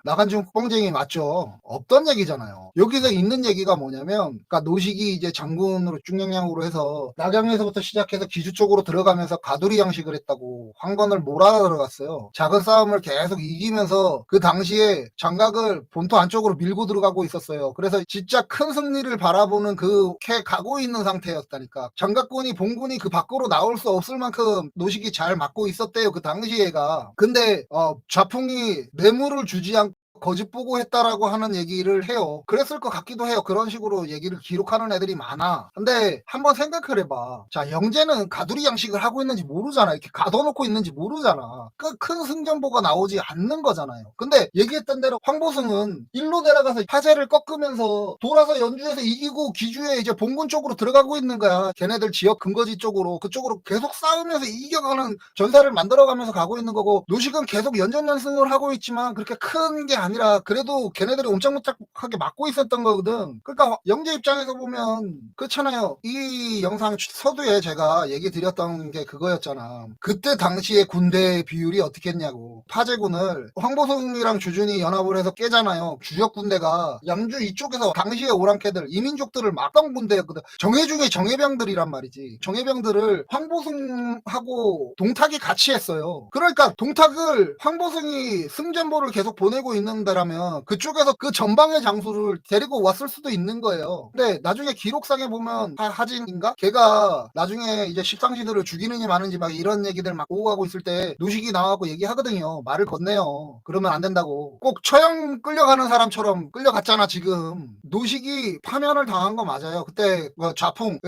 나간중 뻥쟁이 맞죠? 없던 얘기잖아요. 여기서 있는 얘기가 뭐냐면, 그러니까 노식이 이제 장군으로 중령량으로 해서 낙양에서부터 시작해서 기주 쪽으로 들어가면서 가두리 양식을 했다고 황건을 몰아 들어갔어요. 작은 싸움을 계속 이기면서 그 당시에 장각을 본토 안쪽으로 밀고 들어가고 있었어요. 그래서 진짜 큰 승리를 바라보는 그렇게 가고 있는 상태였다니까. 장각군이 본군이 그 밖으로 나올 수 없을 만큼 노식이 잘 막고 있었대요. 그 당시에가. 근데 좌풍이 뇌물을 주지 않고 거짓 보고 했다라고 하는 얘기를 해요. 그랬을 것 같기도 해요. 그런 식으로 얘기를 기록하는 애들이 많아. 근데 한번 생각을 해봐. 자, 영재는 가두리 양식을 하고 있는지 모르잖아. 이렇게 가둬놓고 있는지 모르잖아. 그 큰 승전보가 나오지 않는 거잖아요. 근데 얘기했던 대로 황보승은 일로 내려가서 파제를 꺾으면서 돌아서 연주에서 이기고 기주에 이제 본군 쪽으로 들어가고 있는 거야. 걔네들 지역 근거지 쪽으로 그쪽으로 계속 싸우면서 이겨가는 전사를 만들어가면서 가고 있는 거고, 노식은 계속 연전연승을 하고 있지만 그렇게 큰 게 아니라 그래도 걔네들이 옴짝무짝하게 막고 있었던 거거든. 그러니까 영재 입장에서 보면 그렇잖아요. 이 영상 서두에 제가 얘기 드렸던 게 그거였잖아. 그때 당시에 군대 비율이 어떻게 했냐고. 파제군을 황보성이랑 주준이 연합을 해서 깨잖아요. 주력 군대가 양주 이쪽에서 당시에 오랑캐들 이민족들을 막던 군대였거든. 정예중에 정예병들이란 말이지. 정예병들을 황보승하고 동탁이 같이 했어요. 그러니까 동탁을 황보승이 승전보를 계속 보내고 있는 데라면 그쪽에서 그 전방의 장수를 데리고 왔을 수도 있는 거예요. 근데 나중에 기록상에 보면 하진인가? 걔가 나중에 이제 십상시들을 죽이느니 마는지 막 이런 얘기들 막 오고 가고 있을 때 노식이 나와갖고 얘기하거든요. 말을 건네요. 그러면 안 된다고. 꼭 처형 끌려가는 사람처럼 끌려갔잖아 지금. 노식이 파면을 당한 거 맞아요. 그때 좌풍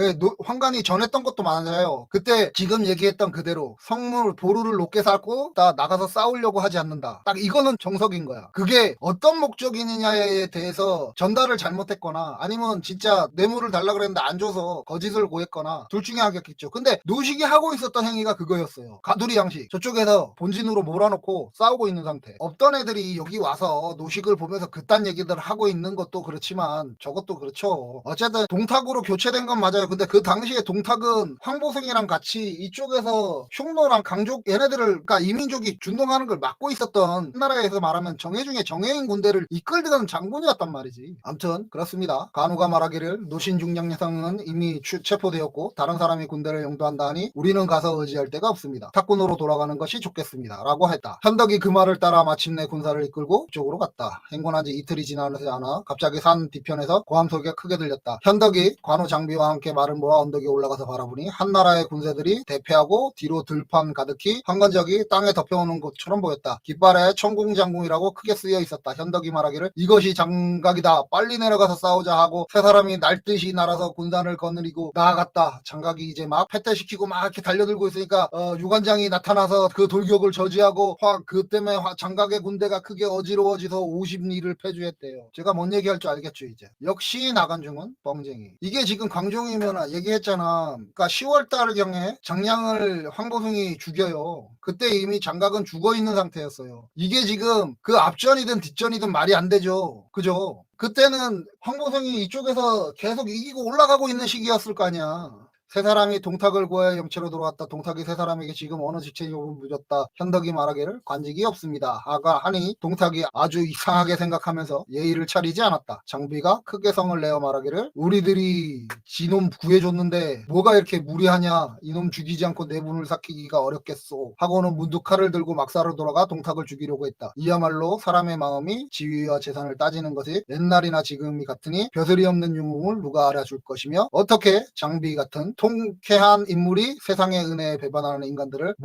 황간이 전했던 것도 맞아요. 그때 지금 얘기했던 그대로 성물 보루를 높게 쌓고 나가서 싸우려고 하지 않는다. 딱 이거는 정석인 거야. 그게 어떤 목적이느냐에 대해서 전달을 잘못했거나 아니면 진짜 뇌물을 달라 그랬는데 안 줘서 거짓을 고했거나 둘 중에 하겠죠. 근데 노식이 하고 있었던 행위가 그거였어요. 가두리 양식. 저쪽에서 본진으로 몰아놓고 싸우고 있는 상태. 없던 애들이 여기 와서 노식을 보면서 그딴 얘기들을 하고 있는 것도 그렇지만 저것도 그렇죠. 어쨌든 동탁으로 교체된 건 맞아요. 근데 그 당시에 동탁은 황보승이랑 같이 이쪽에서 흉노랑 강족 얘네들을 그러니까 이민족이 준동하는 걸 막고 있었던 나라에서 말하면 정예중에 정예인 군대를 이끌던 장군이었단 말이지. 아무튼 그렇습니다. 간우가 말하기를 노신중량여성은 이미 체포되었고 다른 사람이 군대를 영도한다 하니 우리는 가서 의지할 데가 없습니다. 탁군으로 돌아가는 것이 좋겠습니다. 라고 했다. 현덕이 그 말을 따라 마침내 군사를 이끌고 이쪽으로 갔다. 행군한 지 이틀이 지나지 않아 갑자기 산 뒤편에서 고함 소리가 크게 들렸다. 현덕이 관우 장비와 함께 말을 모아 언덕에 올라가서 바라보니 한 나라의 군세들이 대패하고 뒤로 들판 가득히 황건적이 땅에 덮여오는 것처럼 보였다. 깃발에 천공장군이라고 크게 쓰여 있었다. 현덕이 말하기를 이것이 장각이다. 빨리 내려가서 싸우자 하고 세 사람이 날듯이 날아서 군단을 거느리고 나아갔다. 장각이 이제 막 패퇴시키고 막 이렇게 달려들고 있으니까 유관장이 나타나서 그 돌격을 저지하고 그 때문에 장각의 군대가 크게 어지러워져서 50리를 패주했대요. 제가 뭔 얘기할 줄 알겠죠 이제. 역시 나간중은 뻥쟁이. 이게 지금 광종이면 얘기했잖아. 그러니까 10월달경에 장량을 황보승이 죽여요. 그때 이미 장각은 죽어있는 상태였어요. 이게 지금 그 앞전이든 뒷전이든 말이 안 되죠. 그죠? 그때는 황보승이 이쪽에서 계속 이기고 올라가고 있는 시기였을 거 아니야. 세 사람이 동탁을 구하여 영체로 들어왔다. 동탁이 세 사람에게 지금 어느 직책이 묻었다. 현덕이 말하기를 관직이 없습니다. 하니 동탁이 아주 이상하게 생각하면서 예의를 차리지 않았다. 장비가 크게 성을 내어 말하기를 우리들이 지놈 구해줬는데 뭐가 이렇게 무리하냐. 이놈 죽이지 않고 내분을 삭히기가 어렵겠소. 하고는 문득 칼을 들고 막사로 돌아가 동탁을 죽이려고 했다. 이야말로 사람의 마음이 지위와 재산을 따지는 것이 옛날이나 지금이 같으니 벼슬이 없는 유물을 누가 알아줄 것이며 어떻게 장비 같은 통쾌한 인물이 세상의 은혜에 배반하는 인간들을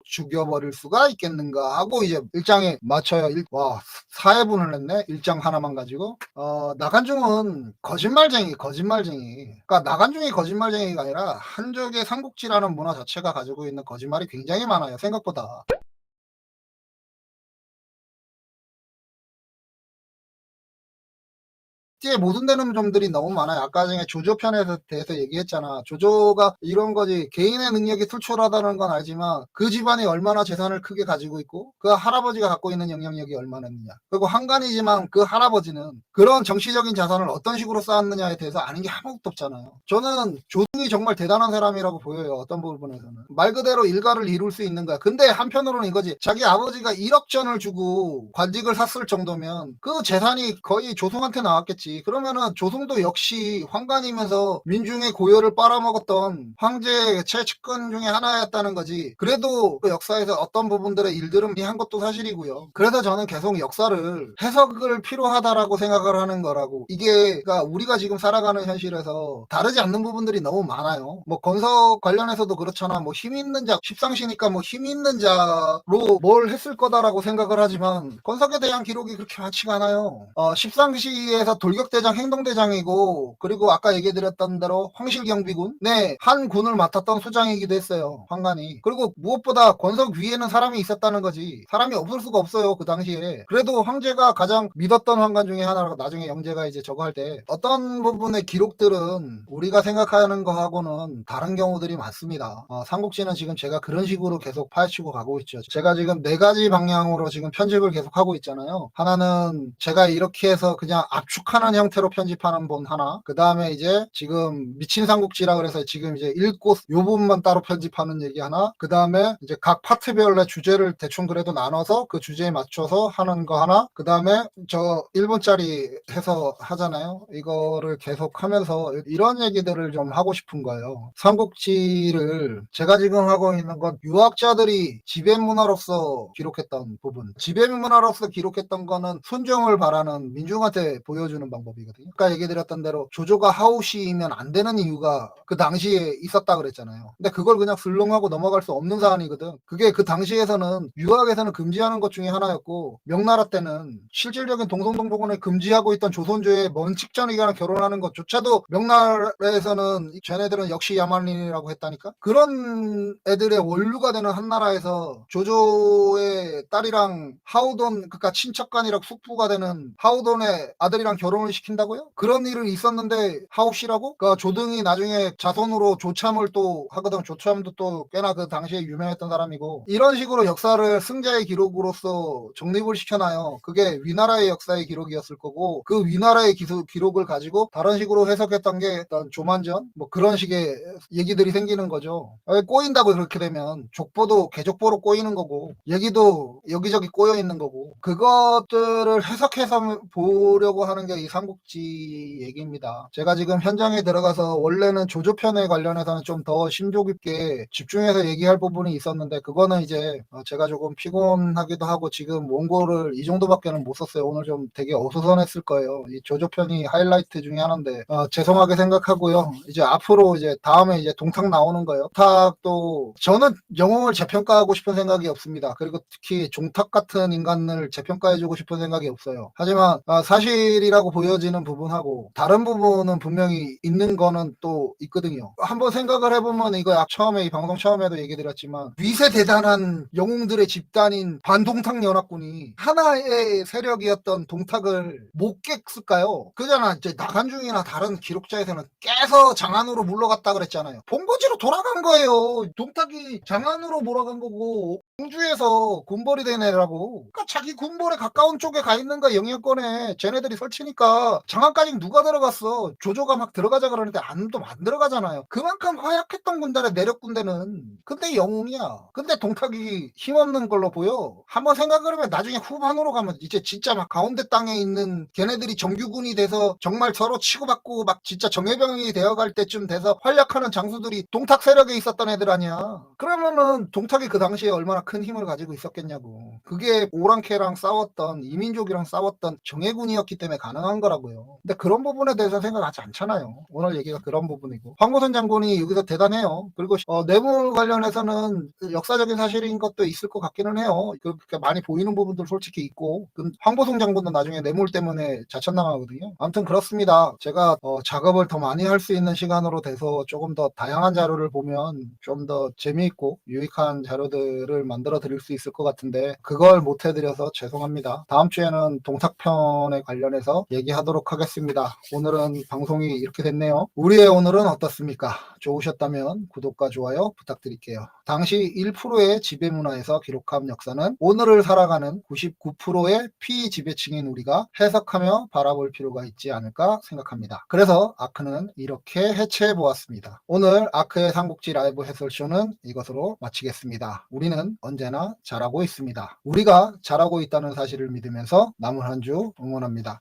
죽여버릴 수가 있겠는가 하고 이제 일장에 맞춰요. 와 4회분을 냈네. 일장 하나만 가지고. 나간중은 거짓말쟁이. 그러니까 나간중이 거짓말쟁이가 아니라 한족의 삼국지라는 문화 자체가 가지고 있는 거짓말이 굉장히 많아요. 생각보다. 억지에 모순되는 점들이 너무 많아요. 아까 전에 조조 편에서 대해서 얘기했잖아. 조조가 이런 거지. 개인의 능력이 출출하다는 건 알지만 그 집안이 얼마나 재산을 크게 가지고 있고 그 할아버지가 갖고 있는 영향력이 얼마나 있느냐. 그리고 한간이지만 그 할아버지는 그런 정치적인 자산을 어떤 식으로 쌓았느냐에 대해서 아는 게 아무것도 없잖아요. 저는 조등이 정말 대단한 사람이라고 보여요. 어떤 부분에서는. 말 그대로 일가를 이룰 수 있는 거야. 근데 한편으로는 이거지. 자기 아버지가 1억 전을 주고 관직을 샀을 정도면 그 재산이 거의 조송한테 나왔겠지. 그러면은 조송도 역시 황간이면서 민중의 고열을 빨아먹었던 황제 최측근 중에 하나였다는 거지. 그래도 그 역사에서 어떤 부분들의 일들은 한 것도 사실이고요. 그래서 저는 계속 역사를 해석을 필요하다라고 생각을 하는 거라고. 이게 그러니까 우리가 지금 살아가는 현실에서 다르지 않는 부분들이 너무 많아요. 뭐 건석 관련해서도 그렇잖아. 뭐 힘 있는 자, 십상시니까 뭐 힘 있는 자로 뭘 했을 거다라고 생각을 하지만 건석에 대한 기록이 그렇게 많지가 않아요. 십상시에서 돌격대장 행동대장이고 그리고 아까 얘기드렸던 대로 황실경비군 네, 한 군을 맡았던 수장이기도 했어요. 황간이. 그리고 무엇보다 권석 위에는 사람이 있었다는 거지. 사람이 없을 수가 없어요. 그 당시에. 그래도 황제가 가장 믿었던 황간 중에 하나라고 나중에 영제가 이제 저거 할 때 어떤 부분의 기록들은 우리가 생각하는 거하고는 다른 경우들이 많습니다. 삼국지는 지금 제가 그런 식으로 계속 파헤치고 가고 있죠. 제가 지금 4가지 방향으로 지금 편집을 계속 하고 있잖아요. 하나는 제가 이렇게 해서 그냥 압축하는 형태로 편집하는 본 하나. 그 다음에 이제 지금 미친 삼국지라 그래서 지금 이제 읽고 요 부분만 따로 편집하는 얘기 하나. 그 다음에 이제 각 파트별의 주제를 대충 그래도 나눠서 그 주제에 맞춰서 하는 거 하나. 그 다음에 저 1분짜리 해서 하잖아요. 이거를 계속 하면서 이런 얘기들을 좀 하고 싶은 거예요. 삼국지를 제가 지금 하고 있는 건 유학자들이 지배문화로서 기록했던 부분. 지배문화로서 기록했던 거는 순종을 바라는 민중한테 보여주는 방법이거든요. 아까 얘기드렸던 대로 조조가 하우시이면 안 되는 이유가 그 당시에 있었다 그랬잖아요. 근데 그걸 그냥 슬렁하고 넘어갈 수 없는 사안이거든. 그게 그 당시에서는 유학에서는 금지하는 것 중에 하나였고 명나라 때는 실질적인 동성동본을 금지하고 있던 조선조의 먼 직전이거나 결혼하는 것조차도 명나라에서는 쟤네들은 역시 야만인이라고 했다니까. 그런 애들의 원류가 되는 한나라에서 조조의 딸이랑 하우돈 그러니까 친척간이랑 숙부가 되는 하우돈의 아들이랑 결혼을 시킨다고요? 그런 일은 있었는데 하우씨라고? 그러니까 조등이 나중에 자손으로 조참을 또 하거든. 조참도 또 꽤나 그 당시에 유명했던 사람이고 이런 식으로 역사를 승자의 기록으로서 정립을 시켜놔요. 그게 위나라의 역사의 기록이었을 거고 그 위나라의 기록을 가지고 다른 식으로 해석했던 게 일단 조만전 뭐 그런 식의 얘기들이 생기는 거죠. 꼬인다고 그렇게 되면 족보도 개족보로 꼬이는 거고 얘기도 여기저기 꼬여 있는 거고 그것들을 해석해서 보려고 하는 게 이 삼국지 얘기입니다. 제가 지금 현장에 들어가서 원래는 조조편에 관련해서는 좀 더 심도 깊게 집중해서 얘기할 부분이 있었는데 그거는 이제 제가 조금 피곤하기도 하고 지금 원고를 이 정도밖에는 못 썼어요. 오늘 좀 되게 어수선했을 거예요. 이 조조편이 하이라이트 중에 하나인데 죄송하게 생각하고요. 이제 앞으로 이제 다음에 이제 동탁 나오는 거예요. 동탁도 저는 영웅을 재평가하고 싶은 생각이 없습니다. 그리고 특히 종탁 같은 인간을 재평가해주고 싶은 생각이 없어요. 하지만 사실이라고 보여지는 부분하고 다른 부분은 분명히 있는 거는 또 있거든요. 한번 생각을 해보면 이거 처음에 이 방송 처음에도 얘기 드렸지만 위세 대단한 영웅들의 집단인 반동탁 연합군이 하나의 세력이었던 동탁을 못 깼을까요? 그잖아. 이제 나간중이나 다른 기록자에서는 깨서 장안으로 물러갔다 그랬잖아요. 본거지로 돌아간 거예요. 동탁이 장안으로 몰아간 거고 공주에서 군벌이 된 애라고. 그러니까 자기 군벌에 가까운 쪽에 가 있는 거 영향권에 쟤네들이 설치니까 장안까지 누가 들어갔어? 조조가 막 들어가자 그러는데 안도 안 들어가잖아요. 그만큼 허약했던 군단의 내력 군대는 근데 영웅이야. 근데 동탁이 힘없는 걸로 보여. 한번 생각을 해보면 나중에 후반으로 가면 이제 진짜 막 가운데 땅에 있는 걔네들이 정규군이 돼서 정말 서로 치고받고 막 진짜 정예병이 되어갈 때쯤 돼서 활약하는 장수들이 동탁 세력에 있었던 애들 아니야. 그러면은 동탁이 그 당시에 얼마나 큰 힘을 가지고 있었겠냐고. 그게 오랑캐랑 싸웠던 이민족이랑 싸웠던 정예군이었기 때문에 가능한 거라고요. 근데 그런 부분에 대해서 생각하지 않잖아요. 오늘 얘기가 그런 부분이고 황보선 장군이 여기서 대단해요. 그리고 뇌물 관련해서는 역사적인 사실인 것도 있을 것 같기는 해요. 그렇게 많이 보이는 부분도 솔직히 있고 황보성 장군도 나중에 뇌물 때문에 자천당하거든요. 아무튼 그렇습니다. 제가 작업을 더 많이 할 수 있는 시간으로 돼서 조금 더 다양한 자료를 보면 좀 더 재미있고 유익한 자료들을 만들어 드릴 수 있을 것 같은데 그걸 못 해드려서 죄송합니다. 다음 주에는 동탁편에 관련해서 얘기 얘기하도록 하겠습니다. 오늘은 방송이 이렇게 됐네요. 우리의 오늘은 어떻습니까? 좋으셨다면 구독과 좋아요 부탁드릴게요. 당시 1%의 지배문화에서 기록한 역사는 오늘을 살아가는 99%의 피지배층인 우리가 해석하며 바라볼 필요가 있지 않을까 생각합니다. 그래서 아크는 이렇게 해체해 보았습니다. 오늘 아크의 삼국지 라이브 해설쇼는 이것으로 마치겠습니다. 우리는 언제나 잘하고 있습니다. 우리가 잘하고 있다는 사실을 믿으면서 남은 한 주 응원합니다.